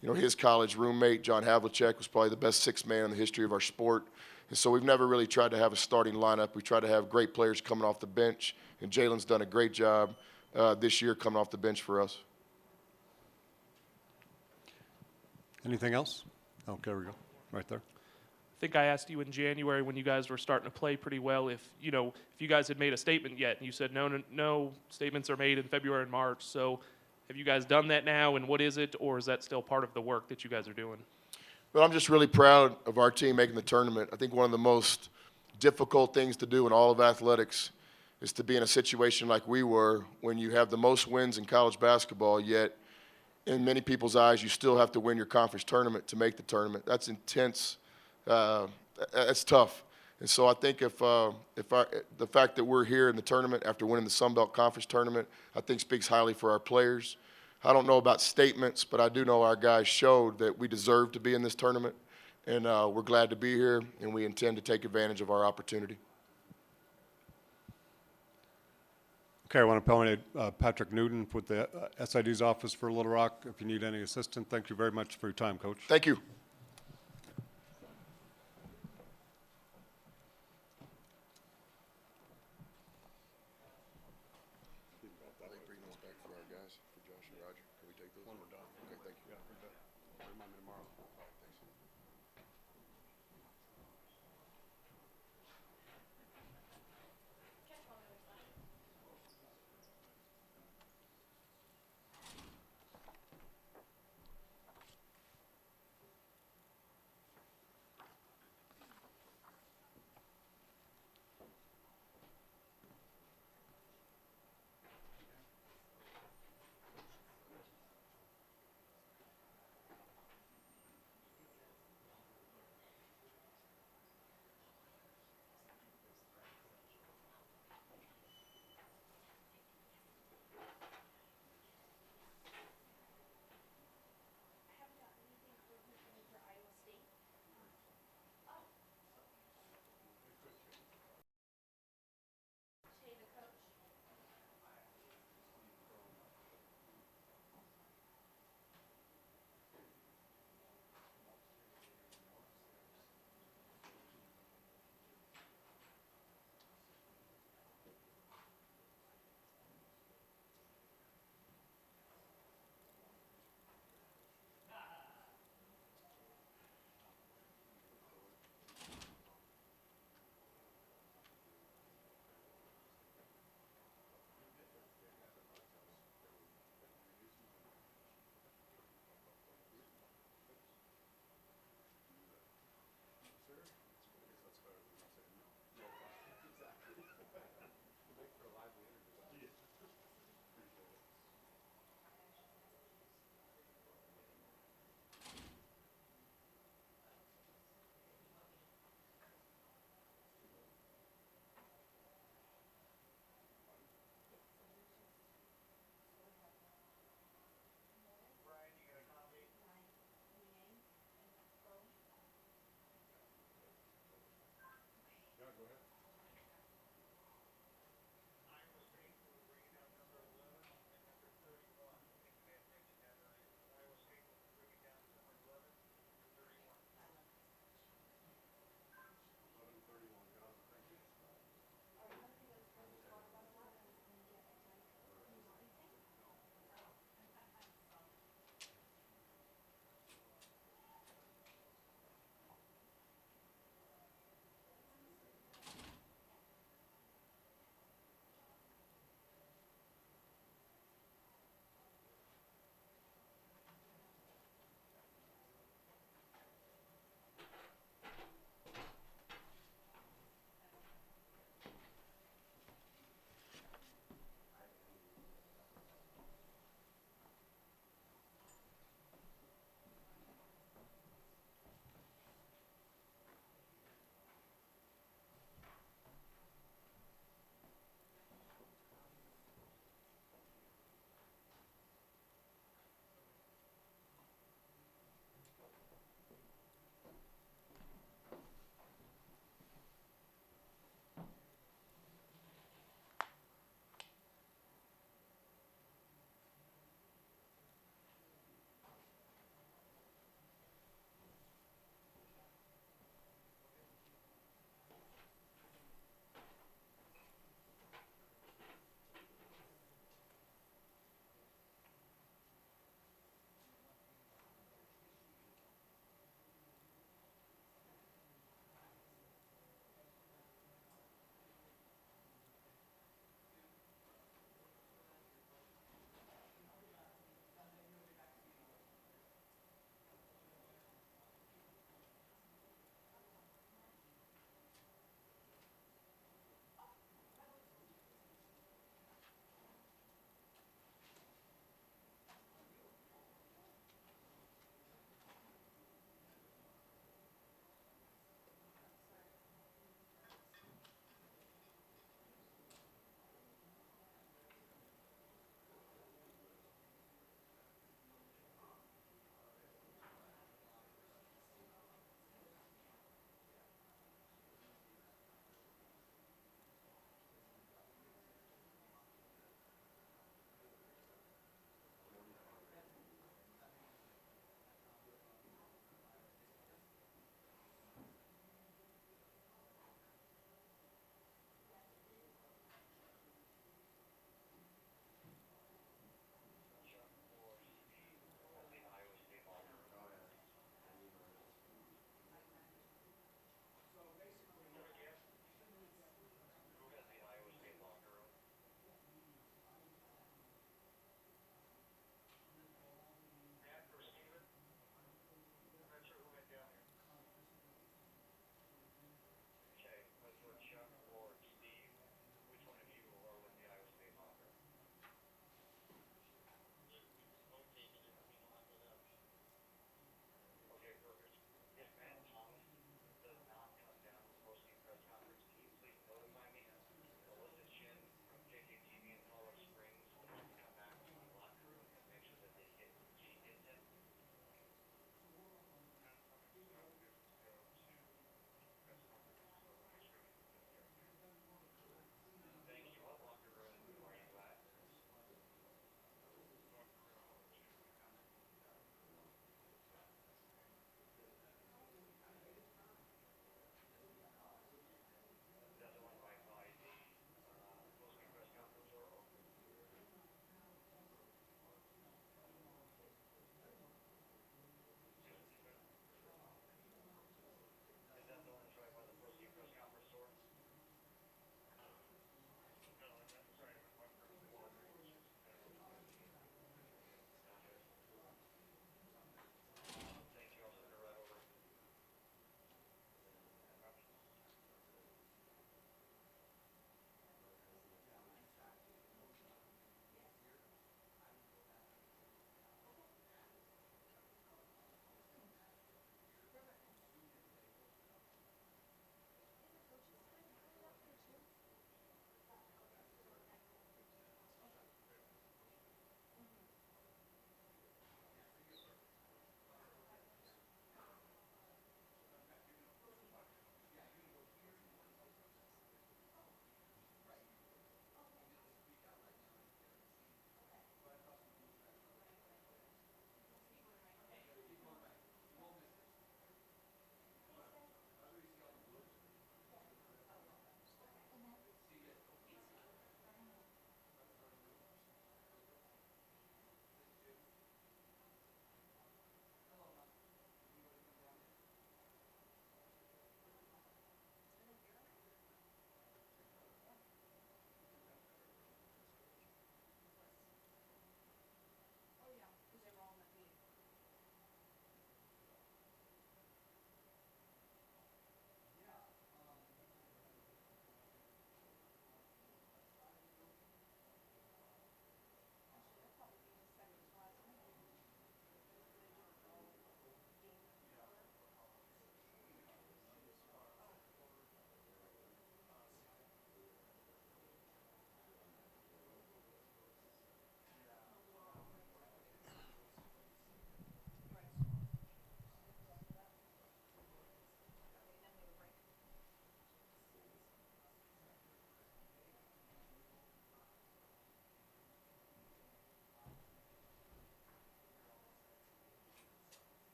You know, his college roommate, John Havlicek, was probably the best six-man in the history of our sport. And so we've never really tried to have a starting lineup. We try to have great players coming off the bench, and Jalen's done a great job this year coming off the bench for us. Anything else? Oh, there we go, right there. I think I asked you in January when you guys were starting to play pretty well if you guys had made a statement yet, and you said no statements are made in February and March. So have you guys done that now, and what is it, or is that still part of the work that you guys are doing? Well, I'm just really proud of our team making the tournament. I think one of the most difficult things to do in all of athletics is to be in a situation like we were when you have the most wins in college basketball, yet in many people's eyes you still have to win your conference tournament to make the tournament. That's intense. That's tough. And so I think if the fact that we're here in the tournament after winning the Sun Belt Conference tournament, I think speaks highly for our players. I don't know about statements, but I do know our guys showed that we deserve to be in this tournament, and we're glad to be here, and we intend to take advantage of our opportunity. Okay, I want to nominate Patrick Newton with the SID's office for Little Rock. If you need any assistance, thank you very much for your time, Coach. Thank you.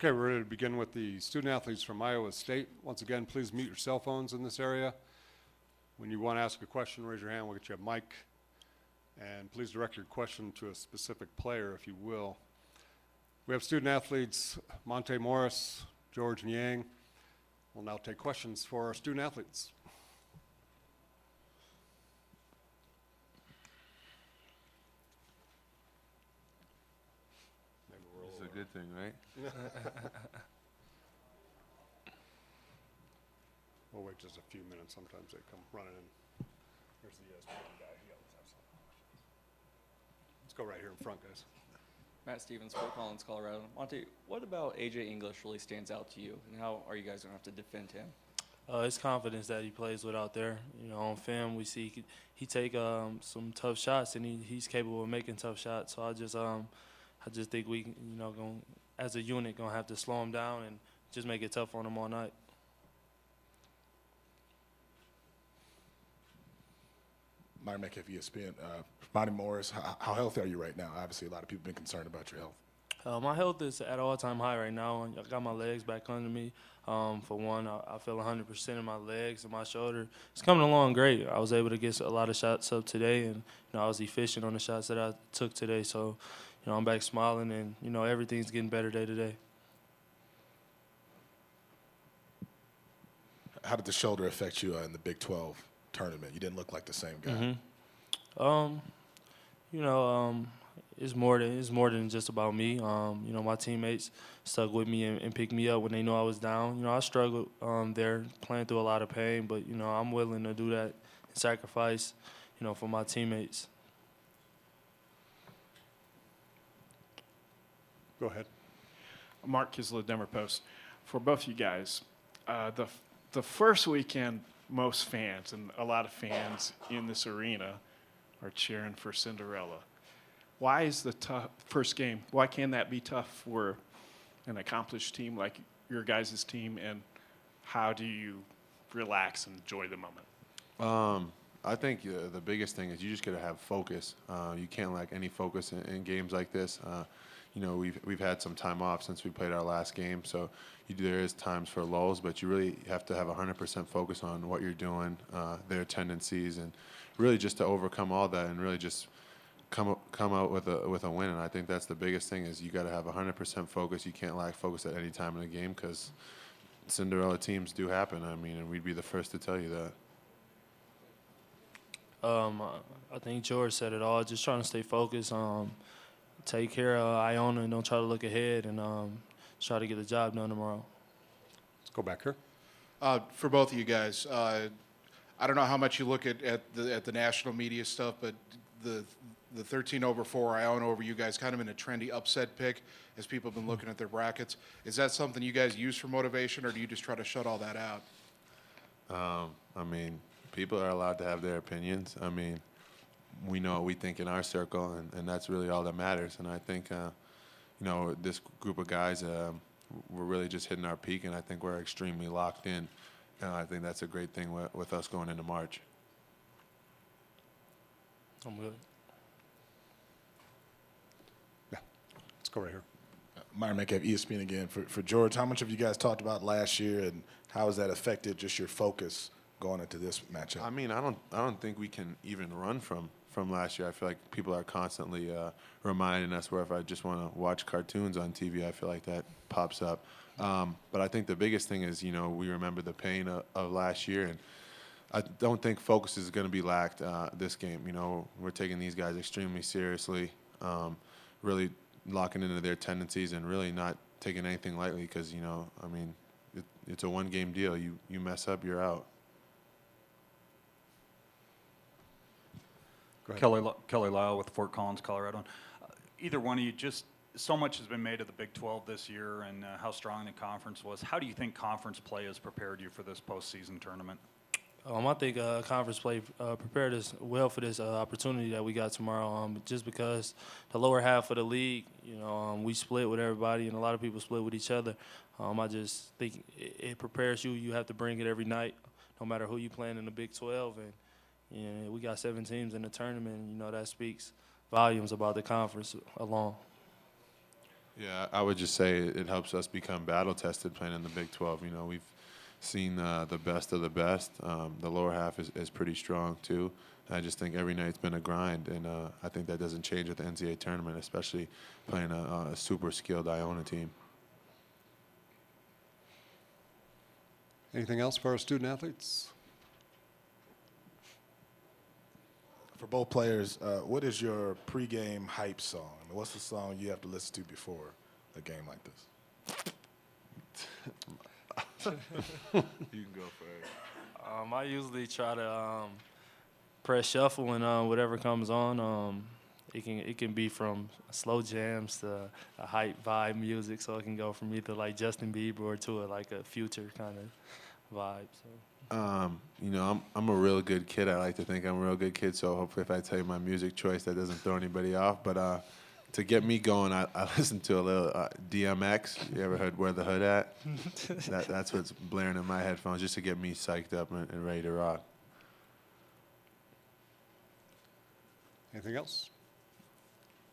Okay, we're ready to begin with the student athletes from Iowa State. Once again, please mute your cell phones in this area. When you want to ask a question, raise your hand. We'll get you a mic. And please direct your question to a specific player, if you will. We have student athletes Monte Morris, George Niang. We'll now take questions for our student athletes. It's a good thing, right? We'll wait just a few minutes. Sometimes they come running in. Here's the ESPN guy. He always has some questions. Let's go right here in front, guys. Matt Stevens, Fort Collins, Colorado. Monte, what about AJ English really stands out to you, and how are you guys going to have to defend him? His confidence that he plays with out there. You know, on film we see he take some tough shots, and he's capable of making tough shots. So I just think we, you know, as a unit, gonna have to slow him down and just make it tough on him all night. Myron Metcalf, ESPN. Monty Morris, how healthy are you right now? Obviously, a lot of people have been concerned about your health. My health is at all-time high right now. I got my legs back under me. For one, I feel 100% in my legs and my shoulder. It's coming along great. I was able to get a lot of shots up today, and you know, I was efficient on the shots that I took today. So, you know, I'm back smiling, and you know, everything's getting better day to day. How did the shoulder affect you in the Big 12 tournament? You didn't look like the same guy. Mm-hmm. You know, it's more than just about me. You know, my teammates stuck with me and picked me up when they knew I was down. You know, I struggled there, playing through a lot of pain, but you know, I'm willing to do that and sacrifice, you know, for my teammates. Go ahead. Mark Kisler, Denver Post. For both you guys, the first weekend, most fans and a lot of fans in this arena are cheering for Cinderella. Why is the first game, why can that be tough for an accomplished team like your guys' team, and how do you relax and enjoy the moment? I think the biggest thing is you just got to have focus. You can't lack any focus in games like this. You know, we've had some time off since we played our last game, so there is times for lulls, but you really have to have 100% focus on what you're doing, their tendencies, and really just to overcome all that and really just come out with a win. And I think that's the biggest thing is you got to have 100% focus. You can't lack focus at any time in the game because Cinderella teams do happen. I mean, and we'd be the first to tell you that. I think George said it all. Just trying to stay focused. Take care of Iona and don't try to look ahead, and try to get the job done tomorrow. Let's go back here. For both of you guys, I don't know how much you look at the national media stuff, but the 13-4 Iona over you guys kind of in a trendy upset pick as people have been looking at their brackets. Is that something you guys use for motivation, or do you just try to shut all that out? I mean, people are allowed to have their opinions. I mean, we know what we think in our circle, and that's really all that matters. And I think, you know, this group of guys, we're really just hitting our peak, and I think we're extremely locked in. And I think that's a great thing with us going into March. I'm good. Yeah, let's go right here. Myron Metcalf, ESPN again. For George, how much have you guys talked about last year, and how has that affected just your focus going into this matchup? I mean, I don't think we can even run from last year. I feel like people are constantly reminding us where if I just want to watch cartoons on TV, I feel like that pops up. But I think the biggest thing is, you know, we remember the pain of last year, and I don't think focus is going to be lacked this game. You know, we're taking these guys extremely seriously, really locking into their tendencies and really not taking anything lightly because, you know, I mean, it's a one-game deal. You mess up, you're out. Kelly Lyle with Fort Collins, Colorado. Either one of you, just so much has been made of the Big 12 this year and how strong the conference was. How do you think conference play has prepared you for this postseason tournament? I think conference play prepared us well for this opportunity that we got tomorrow. Just because the lower half of the league, you know, we split with everybody, and a lot of people split with each other. I just think it prepares you. You have to bring it every night, no matter who you playing in the Big 12. And you know, we got 7 teams in the tournament. And, you know, that speaks volumes about the conference alone. Yeah, I would just say it helps us become battle tested playing in the Big 12. You know, we've seen the best of the best. The lower half is pretty strong too. I just think every night's been a grind, and I think that doesn't change at the NCAA tournament, especially playing a super skilled Iona team. Anything else for our student athletes? For both players, what is your pregame hype song? I mean, what's the song you have to listen to before a game like this? You can go first. I usually try to press shuffle and whatever comes on. It can be from slow jams to a hype vibe music, so it can go from either like Justin Bieber or to like a Future kind of vibe. So. You know, I'm a real good kid. I like to think I'm a real good kid, so hopefully if I tell you my music choice, that doesn't throw anybody off. But to get me going, I listen to a little DMX. You ever heard Where the Hood At? That's what's blaring in my headphones just to get me psyched up and ready to rock. Anything else?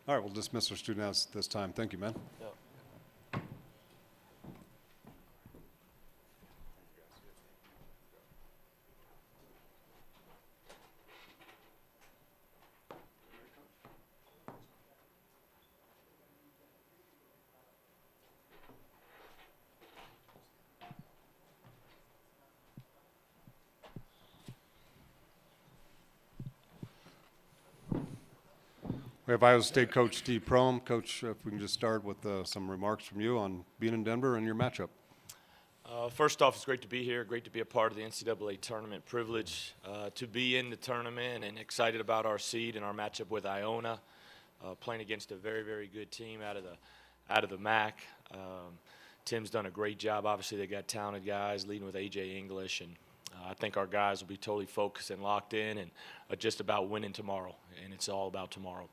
All right, we'll dismiss our student athletes this time. Thank you, man. Yep. We have Iowa State coach Steve Prohm. Coach, if we can just start with some remarks from you on being in Denver and your matchup. First off, it's great to be here, great to be a part of the NCAA tournament, privilege to be in the tournament, and excited about our seed and our matchup with Iona, playing against a very, very good team out of the MAC. Tim's done a great job. Obviously, they got talented guys leading with A.J. English, and I think our guys will be totally focused and locked in and just about winning tomorrow, and it's all about tomorrow.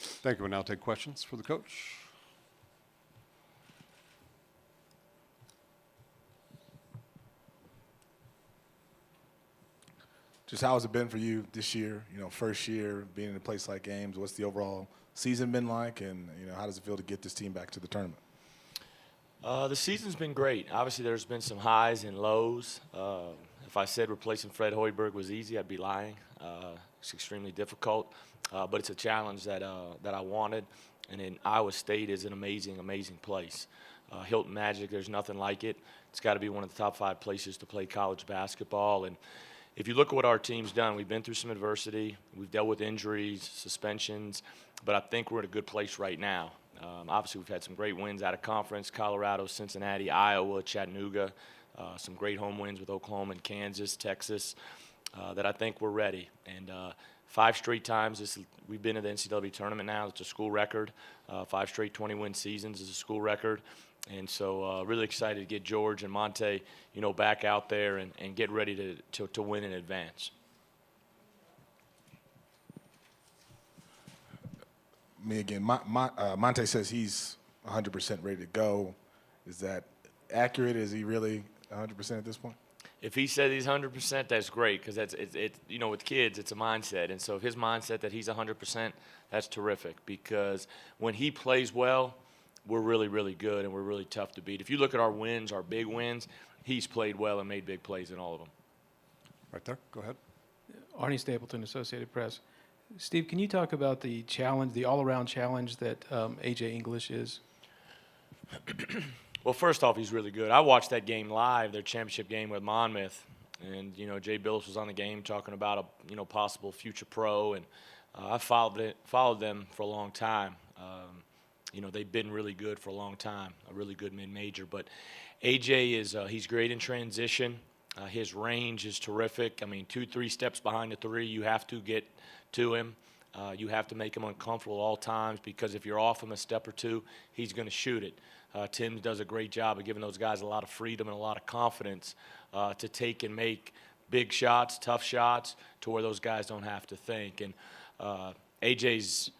Thank you. We'll now take questions for the coach. Just how has it been for you this year? You know, first year being in a place like Games. What's the overall season been like, and you know, how does it feel to get this team back to the tournament? The season's been great. Obviously, there's been some highs and lows. If I said replacing Fred Hoiberg was easy, I'd be lying. It's extremely difficult, but it's a challenge that I wanted. And then Iowa State is an amazing, amazing place. Hilton Magic, there's nothing like it. It's got to be one of the top 5 places to play college basketball. And if you look at what our team's done, we've been through some adversity. We've dealt with injuries, suspensions, but I think we're in a good place right now. Obviously, we've had some great wins out of conference: Colorado, Cincinnati, Iowa, Chattanooga. Some great home wins with Oklahoma and Kansas, Texas. That I think we're ready. And 5 straight times we've been to the NCAA tournament now. It's a school record. 5 straight 20-win seasons is a school record. And so really excited to get George and Monte, you know, back out there and get ready to win in advance. Me again. Monte says he's 100% ready to go. Is that accurate? Is he really 100% at this point? If he said he's 100%, that's great, because it's you know, with kids, it's a mindset. And so if his mindset that he's 100%, that's terrific, because when he plays well, we're really, really good, and we're really tough to beat. If you look at our wins, our big wins, he's played well and made big plays in all of them. Right there. Go ahead. Arnie Stapleton, Associated Press. Steve, can you talk about the challenge, the all-around challenge that A.J. English is? Well, first off, he's really good. I watched that game live, their championship game with Monmouth, and you know, Jay Billis was on the game talking about a possible future pro, and I followed them for a long time. You know, they've been really good for a long time, a really good mid-major. But AJ is he's great in transition. His range is terrific. I mean, 2-3 steps behind the 3, you have to get to him. You have to make him uncomfortable at all times, because if you're off him a step or 2, he's going to shoot it. Tim does a great job of giving those guys a lot of freedom and a lot of confidence to take and make big shots, tough shots, to where those guys don't have to think. And AJ's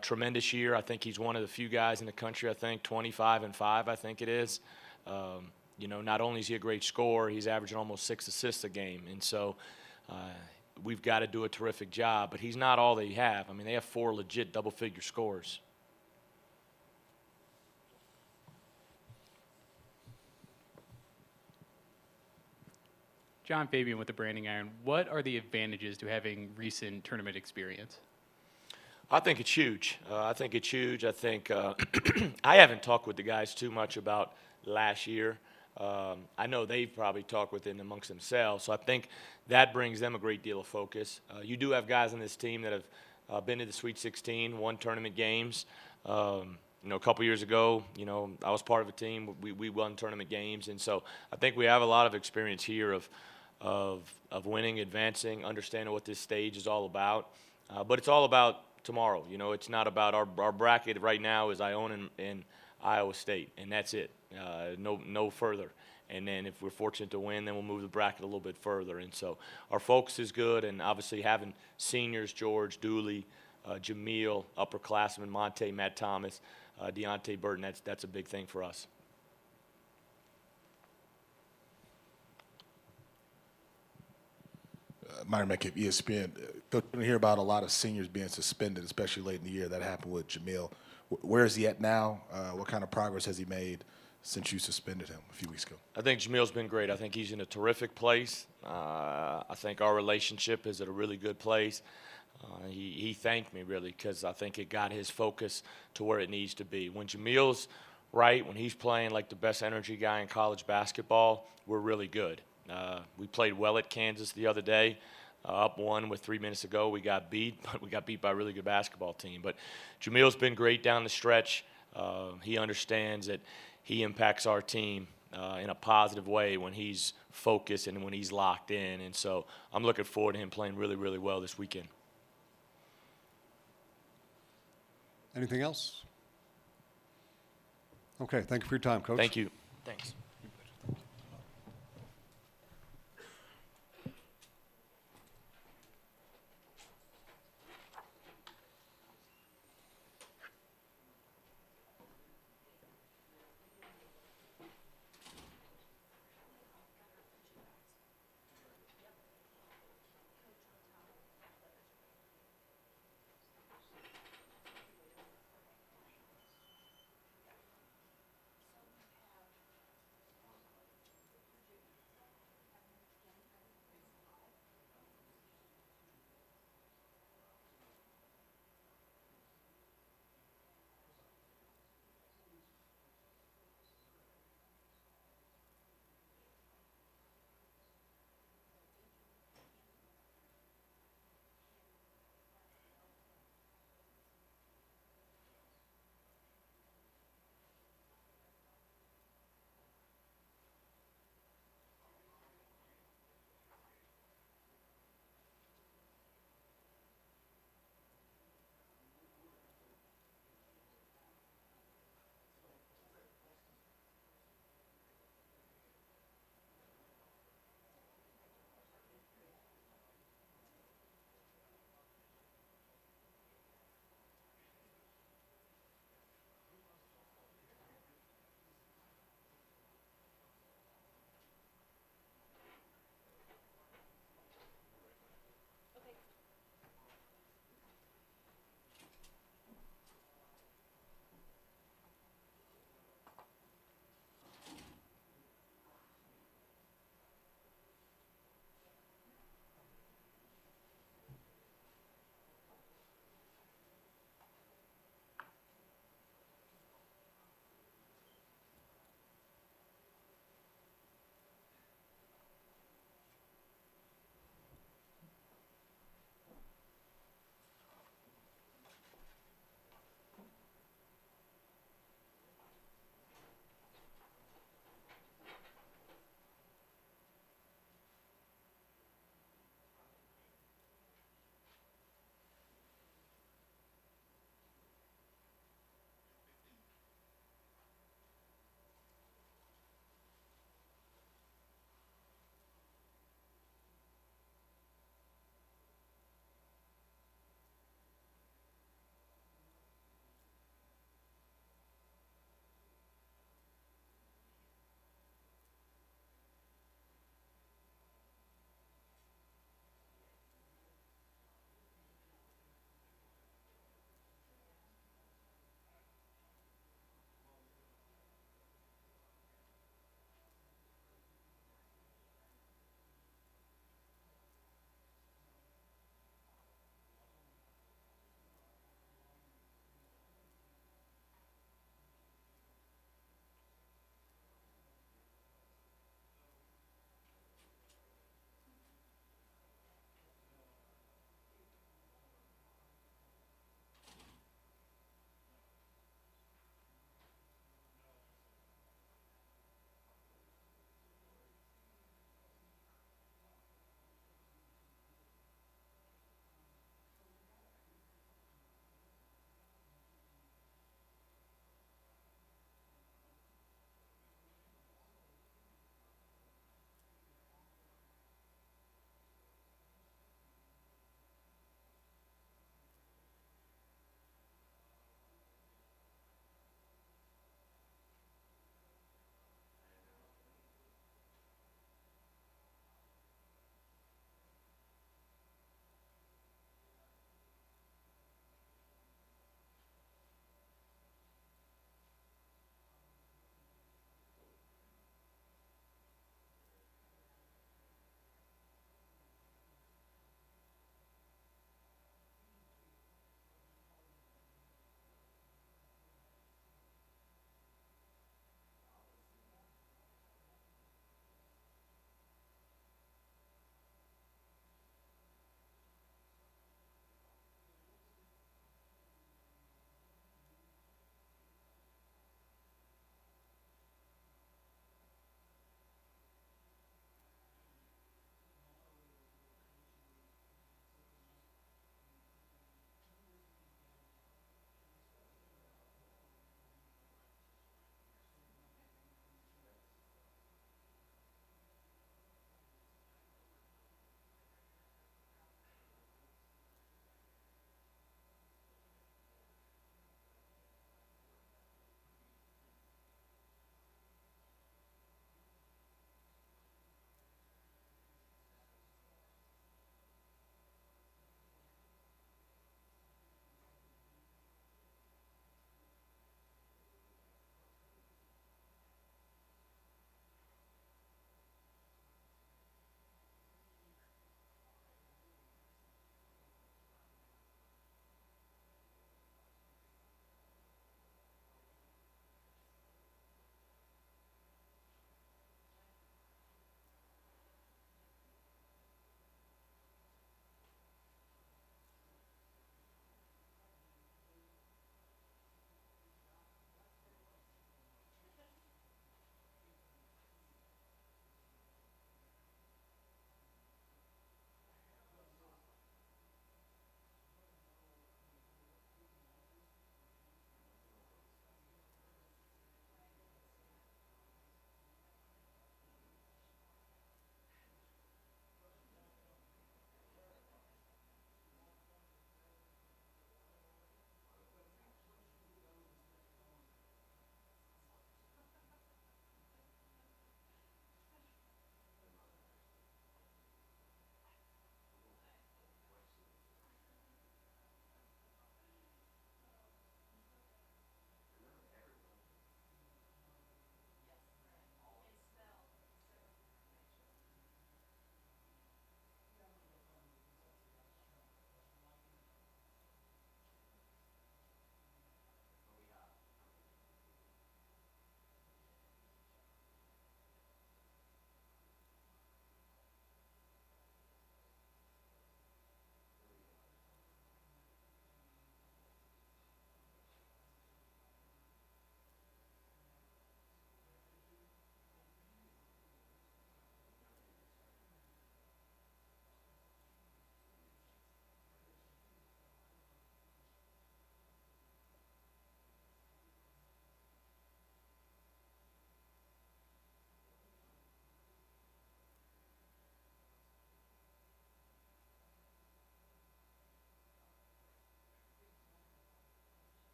tremendous year. I think he's one of the few guys in the country, I think, 25-5, I think it is. You know, not only is he a great scorer, he's averaging almost 6 assists a game. And so we've got to do a terrific job. But he's not all they have. I mean, they have 4 legit double-figure scorers. John Fabian with the Branding Iron. What are the advantages to having recent tournament experience? I think it's huge. I think it's huge. I think I haven't talked with the guys too much about last year. I know they've probably talked within amongst themselves, so I think that brings them a great deal of focus. You do have guys on this team that have been to the Sweet 16, won tournament games. You know, a couple years ago, you know, I was part of a team. We won tournament games, and so I think we have a lot of experience here of winning, advancing, understanding what this stage is all about. But it's all about tomorrow. You know, it's not about our bracket right now is Iona and Iowa State, and that's it. No further. And then if we're fortunate to win, then we'll move the bracket a little bit further. And so our focus is good, and obviously having seniors, George, Dooley, Jamil, upperclassmen, Monte, Matt Thomas, Deontay Burton, that's a big thing for us. Myron Metcalf, ESPN. Coach, we hear about a lot of seniors being suspended, especially late in the year. That happened with Jamil. Where is he at now? What kind of progress has he made since you suspended him a few weeks ago? I think Jamil's been great. I think he's in a terrific place. I think our relationship is at a really good place. He thanked me, really, because I think it got his focus to where it needs to be. When Jamil's right, when he's playing like the best energy guy in college basketball, we're really good. We played well at Kansas the other day. Up one with 3 minutes to go. We got beat, but we got beat by a really good basketball team. But Jamil's been great down the stretch. He understands that he impacts our team in a positive way when he's focused and when he's locked in. And so I'm looking forward to him playing really, really well this weekend. Anything else? Okay, thank you for your time, Coach. Thank you. Thanks.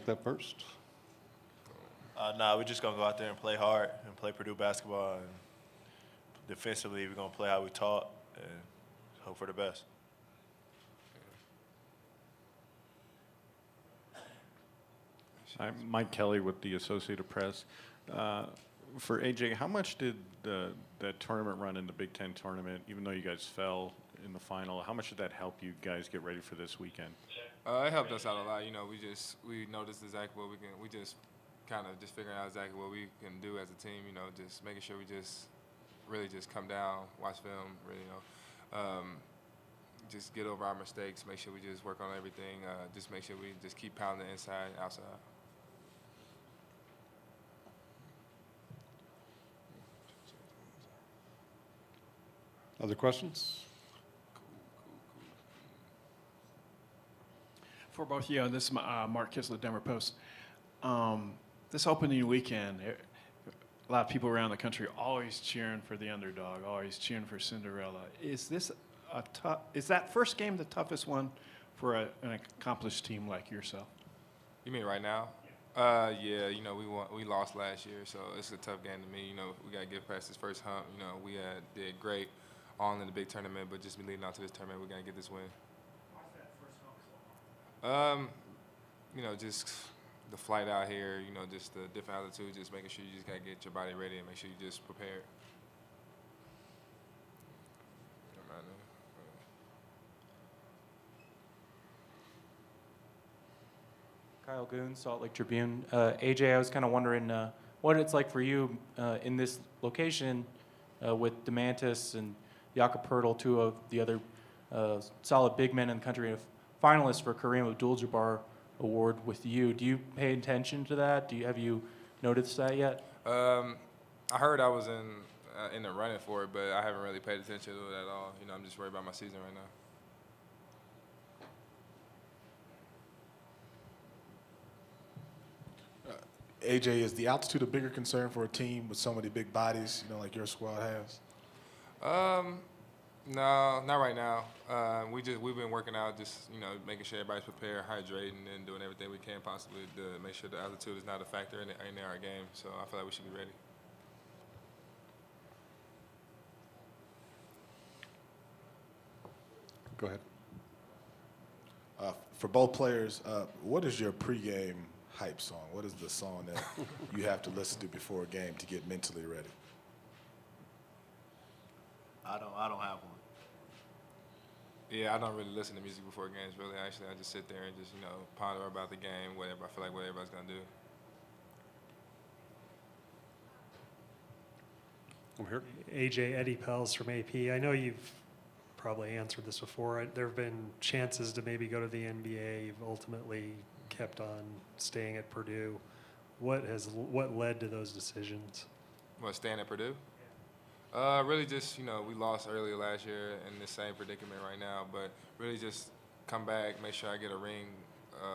up first. Nah, we're just going to go out there and play hard and play Purdue basketball. And defensively, we're going to play how we taught and hope for the best. I'm Mike Kelly with the Associated Press. For AJ, how much did that tournament run in the Big Ten tournament, even though you guys fell in the final, how much did that help you guys get ready for this weekend? It helped us out a lot. You know, we noticed exactly what we can. We just kind of just figuring out exactly what we can do as a team. You know, just making sure we just really just come down, watch film, really, just get over our mistakes. Make sure we just work on everything. Just make sure we just keep pounding the inside, outside. Other questions? For both of you, this is Mark Kisler, Denver Post. This opening weekend, a lot of people around the country are always cheering for the underdog, always cheering for Cinderella. Is that first game the toughest one for an accomplished team like yourself? You mean right now? Yeah, you know, we lost last year, so it's a tough game to me. You know, we got to get past this first hump. You know, we did great all in the big tournament, but just be leading out to this tournament, we got to get this win. You know, just the flight out here, you know, just the different altitude, just making sure you just got to get your body ready and make sure you just prepared. Kyle Goon, Salt Lake Tribune. AJ, I was kind of wondering what it's like for you in this location with DeMantis and Jakob Poeltl, two of the other solid big men in the country, finalists for Kareem Abdul-Jabbar Award with you. Do you pay attention to that? Have you noticed that yet? I heard I was in the running for it, but I haven't really paid attention to it at all. You know, I'm just worried about my season right now. AJ, is the altitude a bigger concern for a team with so many big bodies, you know, like your squad has? No, not right now. We've been working out, just making sure everybody's prepared, hydrating, and doing everything we can possibly to make sure the altitude is not a factor in our game. So I feel like we should be ready. Go ahead. For both players, what is your pregame hype song? What is the song that you have to listen to before a game to get mentally ready? I don't have one. Yeah, I don't really listen to music before games, really. Actually, I just sit there and just, ponder about the game, whatever I feel like what everybody's going to do. I'm here. AJ, Eddie Pels from AP. I know you've probably answered this before. There have been chances to maybe go to the NBA. You've ultimately kept on staying at Purdue. What led to those decisions? What, staying at Purdue? Really just, we lost earlier last year in the same predicament right now, but really just come back, make sure I get a ring.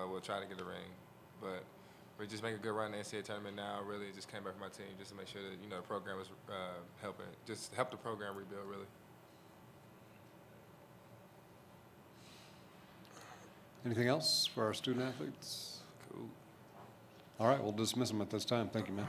We'll try to get a ring. But we just make a good run in the NCAA tournament now. Really just came back for my team just to make sure that, the program was helping. Just help the program rebuild, really. Anything else for our student athletes? Cool. All right, we'll dismiss them at this time. Thank you, man.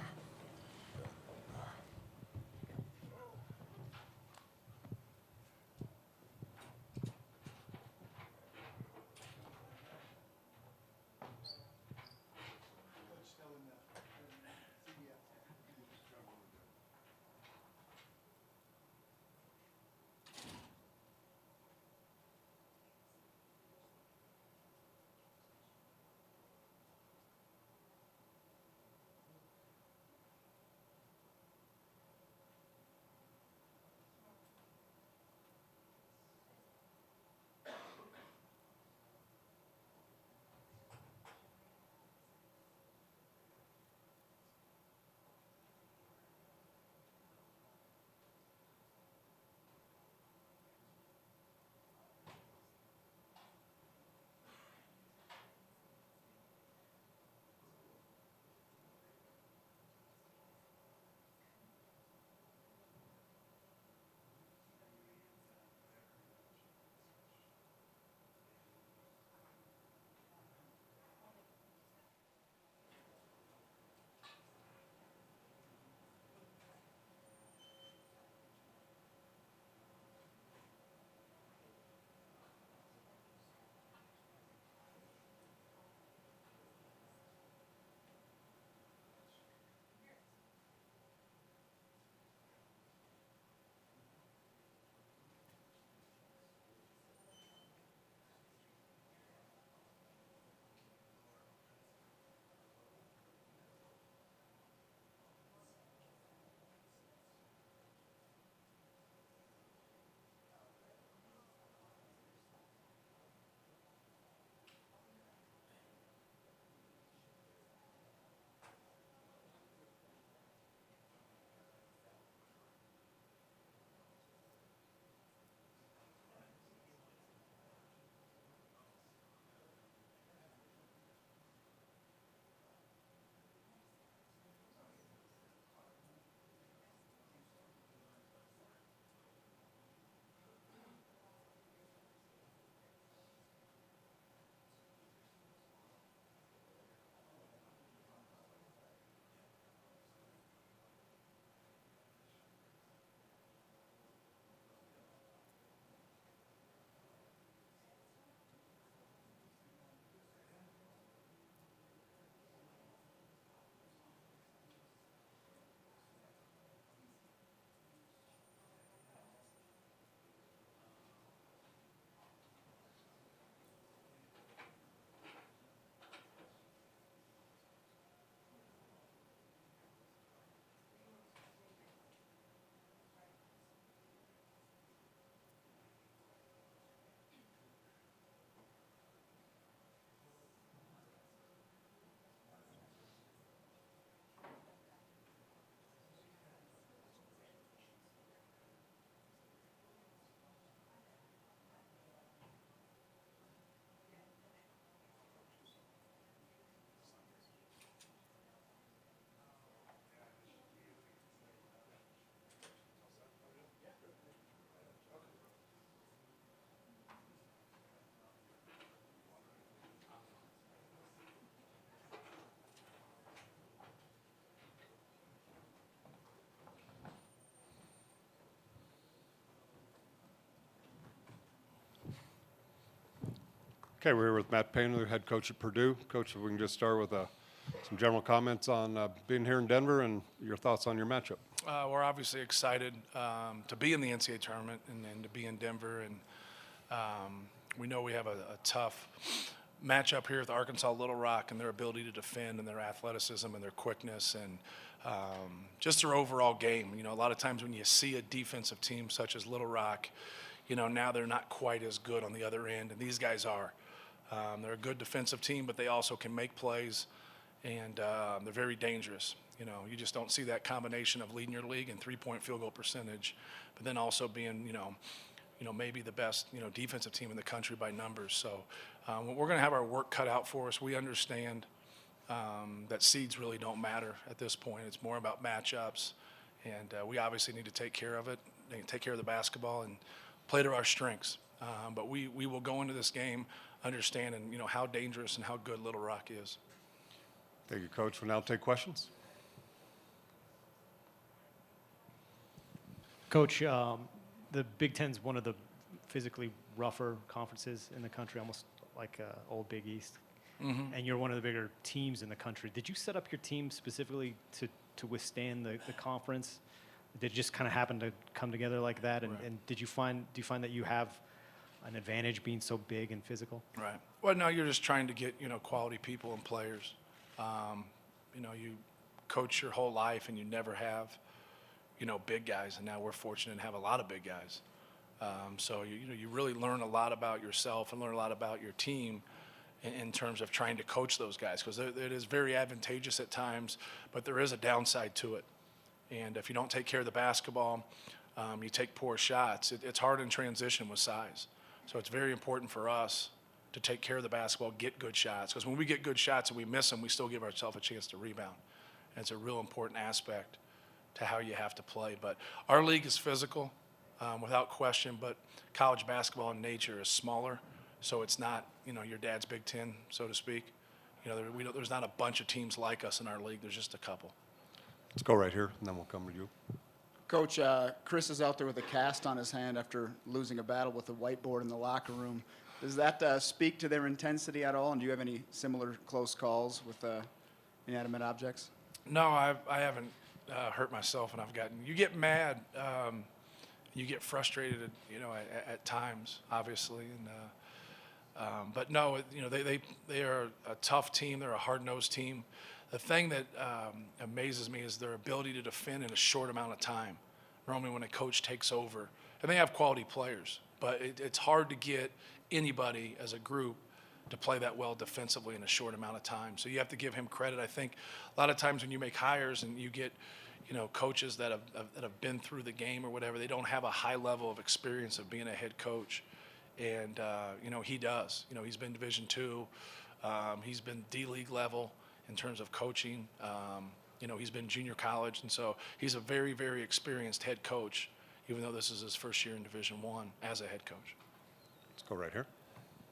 Okay, we're here with Matt Painter, the head coach at Purdue. Coach, if we can just start with some general comments on being here in Denver and your thoughts on your matchup. We're obviously excited to be in the NCAA tournament and to be in Denver. And we know we have a tough matchup here with Arkansas Little Rock and their ability to defend and their athleticism and their quickness and just their overall game. You know, a lot of times when you see a defensive team such as Little Rock, you know, now they're not quite as good on the other end, and these guys are. They're a good defensive team, but they also can make plays, and they're very dangerous. You know, you just don't see that combination of leading your league and three-point field goal percentage, but then also being, you know, maybe the best, you know, defensive team in the country by numbers. So we're going to have our work cut out for us. We understand that seeds really don't matter at this point. It's more about matchups, and we obviously need to take care of it, take care of the basketball, and play to our strengths. But we will go into this game understanding, you know, how dangerous and how good Little Rock is. Thank you, Coach. We'll now take questions. Coach, the Big Ten's one of the physically rougher conferences in the country, almost like old Big East. Mm-hmm. And you're one of the bigger teams in the country. Did you set up your team specifically to withstand the conference? Did it just kind of happen to come together like that? And, Right. and do you find that you have an advantage being so big and physical? Right. Well, no, you're just trying to get, you know, quality people and players. You know, you coach your whole life and you never have, you know, big guys, and now we're fortunate to have a lot of big guys. So you know, you really learn a lot about yourself and learn a lot about your team in terms of trying to coach those guys, because it is very advantageous at times, but there is a downside to it. And if you don't take care of the basketball, you take poor shots. It's hard in transition with size. So it's very important for us to take care of the basketball, get good shots, because when we get good shots and we miss them, we still give ourselves a chance to rebound. And it's a real important aspect to how you have to play. But our league is physical, without question, but college basketball in nature is smaller, so it's not, you know, your dad's Big Ten, so to speak. You know, there's not a bunch of teams like us in our league. There's just a couple. Let's go right here, and then we'll come to you. Coach, Chris is out there with a cast on his hand after losing a battle with a whiteboard in the locker room. Does that speak to their intensity at all? And do you have any similar close calls with inanimate objects? No, I haven't hurt myself, and you get mad, you get frustrated, you know, at times, obviously, and but no, you know, they are a tough team. They're a hard-nosed team. The thing that amazes me is their ability to defend in a short amount of time. Normally, when a coach takes over, and they have quality players, but it's hard to get anybody as a group to play that well defensively in a short amount of time. So you have to give him credit. I think a lot of times when you make hires and you get, you know, coaches that have been through the game or whatever, they don't have a high level of experience of being a head coach. And, you know, he does. You know, he's been Division II. He's been D-League level in terms of coaching. You know, he's been junior college. And so he's a very, very experienced head coach, even though this is his first year in Division I as a head coach. Let's go right here.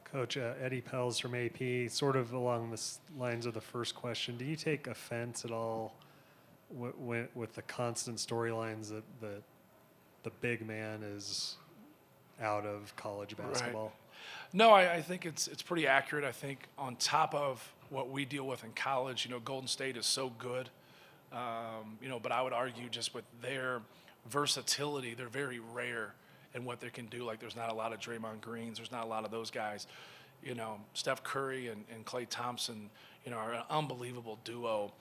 Coach, Eddie Pels from AP, sort of along the lines of the first question, do you take offense at all with the constant storylines that the big man is out of college basketball? Right. No, I think it's pretty accurate. I think on top of what we deal with in college, you know, Golden State is so good, you know, but I would argue just with their versatility, they're very rare in what they can do. Like, there's not a lot of Draymond Greens. There's not a lot of those guys. You know, Steph Curry and Klay Thompson, you know, are an unbelievable duo.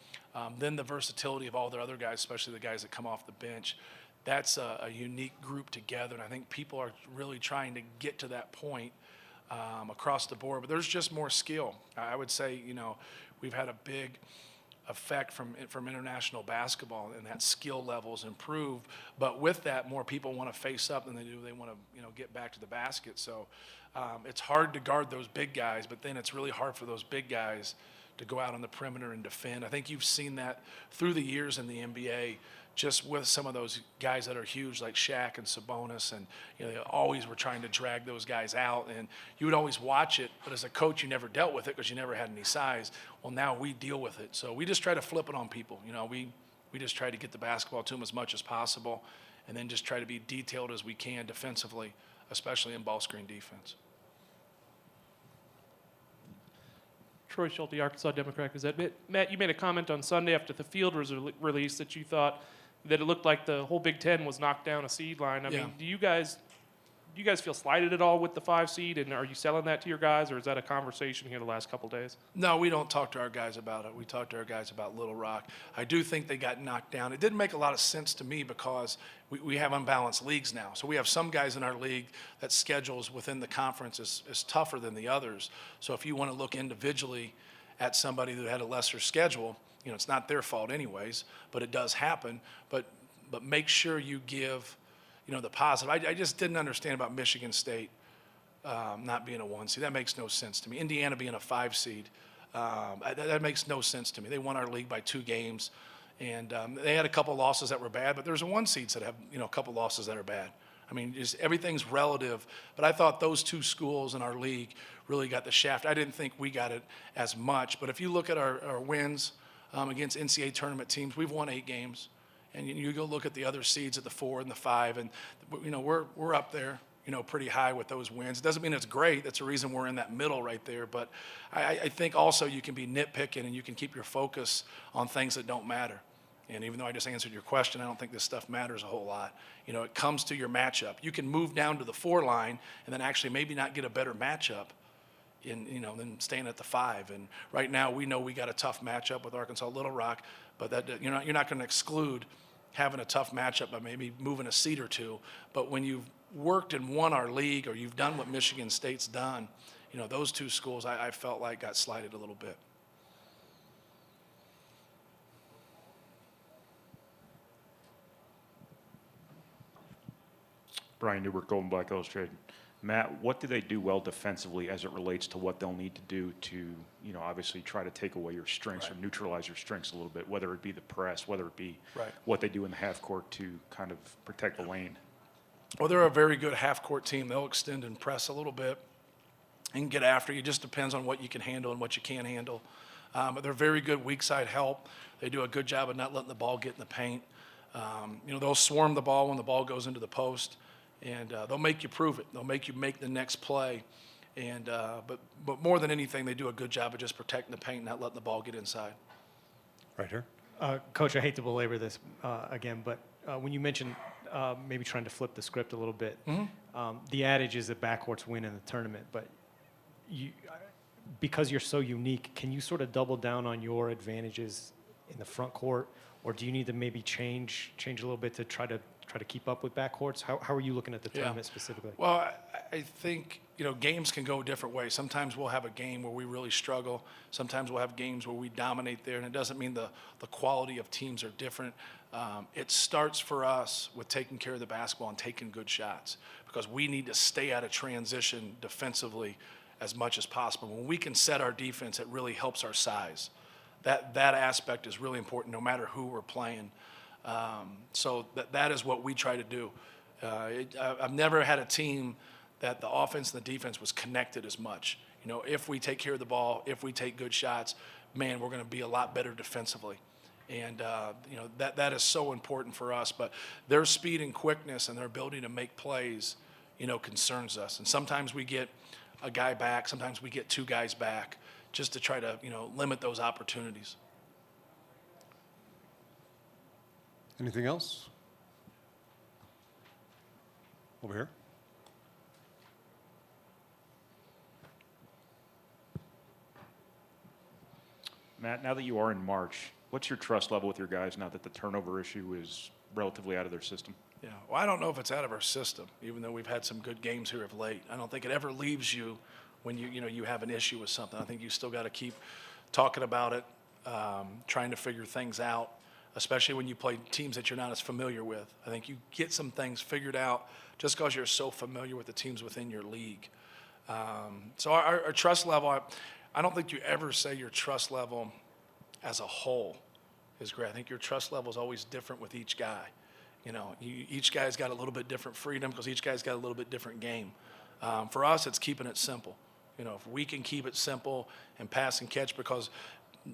Then the versatility of all the other guys, especially the guys that come off the bench, that's a unique group together. And I think people are really trying to get to that point across the board. But there's just more skill. I would say, you know, we've had a big effect from international basketball, and that skill levels improve. But with that, more people want to face up than they do. They want to, you know, get back to the basket. So it's hard to guard those big guys, but then it's really hard for those big guys to go out on the perimeter and defend. I think you've seen that through the years in the NBA, just with some of those guys that are huge, like Shaq and Sabonis, and you know, they always were trying to drag those guys out, and you would always watch it, but as a coach, you never dealt with it because you never had any size. Well, now we deal with it, so we just try to flip it on people. You know, we just try to get the basketball to them as much as possible, and then just try to be detailed as we can defensively, especially in ball screen defense. Troy Schulte, Arkansas Democrat Gazette. Matt, you made a comment on Sunday after the field was released that you thought that it looked like the whole Big Ten was knocked down a seed line. I mean, do you guys feel slighted at all with the 5 seed, and are you selling that to your guys, or is that a conversation here the last couple days? No, we don't talk to our guys about it. We talk to our guys about Little Rock. I do think they got knocked down. It didn't make a lot of sense to me because we have unbalanced leagues now. So we have some guys in our league that schedules within the conference is tougher than the others. So if you want to look individually at somebody who had a lesser schedule, it's not their fault anyways, but it does happen. But make sure you give the positive. I just didn't understand about Michigan State not being a 1 seed. That makes no sense to me. Indiana being a 5 seed, that makes no sense to me. They won our league by 2 games, and they had a couple losses that were bad, but there's a 1 seeds that have a couple losses that are bad. I mean, just everything's relative, but I thought those 2 schools in our league really got the shaft. I didn't think we got it as much, but if you look at our wins against NCAA tournament teams, we've won 8 games. And you go look at the other seeds at the 4 and the 5, and we're up there, pretty high with those wins. It doesn't mean it's great. That's the reason we're in that middle right there. But I think also you can be nitpicking and you can keep your focus on things that don't matter. And even though I just answered your question, I don't think this stuff matters a whole lot. It comes to your matchup. You can move down to the 4 line and then actually maybe not get a better matchup than staying at the 5. And right now we know we got a tough matchup with Arkansas Little Rock, but that you're not going to exclude having a tough matchup by maybe moving a seed or 2. But when you've worked and won our league, or you've done what Michigan State's done, those 2 schools I felt like got slighted a little bit. Brian Newbert, Golden Black Illustrated. Matt, what do they do well defensively as it relates to what they'll need to do to, obviously try to take away your strengths or neutralize your strengths a little bit, whether it be the press, whether it be what they do in the half court to kind of protect the lane? Well, they're a very good half-court team. They'll extend and press a little bit and get after you. It just depends on what you can handle and what you can't handle. But they're very good weak side help. They do a good job of not letting the ball get in the paint. They'll swarm the ball when the ball goes into the post. And they'll make you prove it. They'll make you make the next play. And but more than anything, they do a good job of just protecting the paint and not letting the ball get inside. Right here. Coach, I hate to belabor this again, but when you mentioned maybe trying to flip the script a little bit, the adage is that backcourts win in the tournament. But because you're so unique, can you sort of double down on your advantages in the front court, or do you need to maybe change a little bit to try to keep up with backcourts? How are you looking at the tournament specifically? Well, I think, games can go different ways. Sometimes we'll have a game where we really struggle. Sometimes we'll have games where we dominate there, and it doesn't mean the quality of teams are different. It starts for us with taking care of the basketball and taking good shots, because we need to stay out of transition defensively as much as possible. When we can set our defense, it really helps our size. That aspect is really important no matter who we're playing. So that is what we try to do. I've never had a team that the offense and the defense was connected as much. If we take care of the ball, if we take good shots, man, we're going to be a lot better defensively. And, that is so important for us. But their speed and quickness and their ability to make plays, concerns us. And sometimes we get a guy back, sometimes we get 2 guys back, just to try to, limit those opportunities. Anything else? Over here. Matt, now that you are in March, what's your trust level with your guys now that the turnover issue is relatively out of their system? Yeah, well, I don't know if it's out of our system, even though we've had some good games here of late. I don't think it ever leaves you when you have an issue with something. I think you still got to keep talking about it, trying to figure things out, especially when you play teams that you're not as familiar with. I think you get some things figured out just because you're so familiar with the teams within your league. So our trust level, I don't think you ever say your trust level as a whole is great. I think your trust level is always different with each guy. Each guy's got a little bit different freedom because each guy's got a little bit different game. For us, it's keeping it simple. If we can keep it simple and pass and catch, because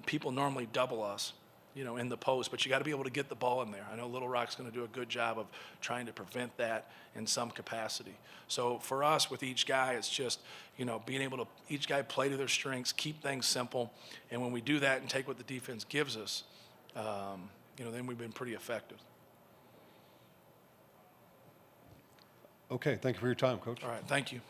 people normally double us, in the post, but you got to be able to get the ball in there. I know Little Rock's going to do a good job of trying to prevent that in some capacity. So for us, with each guy, it's just, being able to, each guy play to their strengths, keep things simple, and when we do that and take what the defense gives us, then we've been pretty effective. Okay, thank you for your time, Coach. All right, thank you.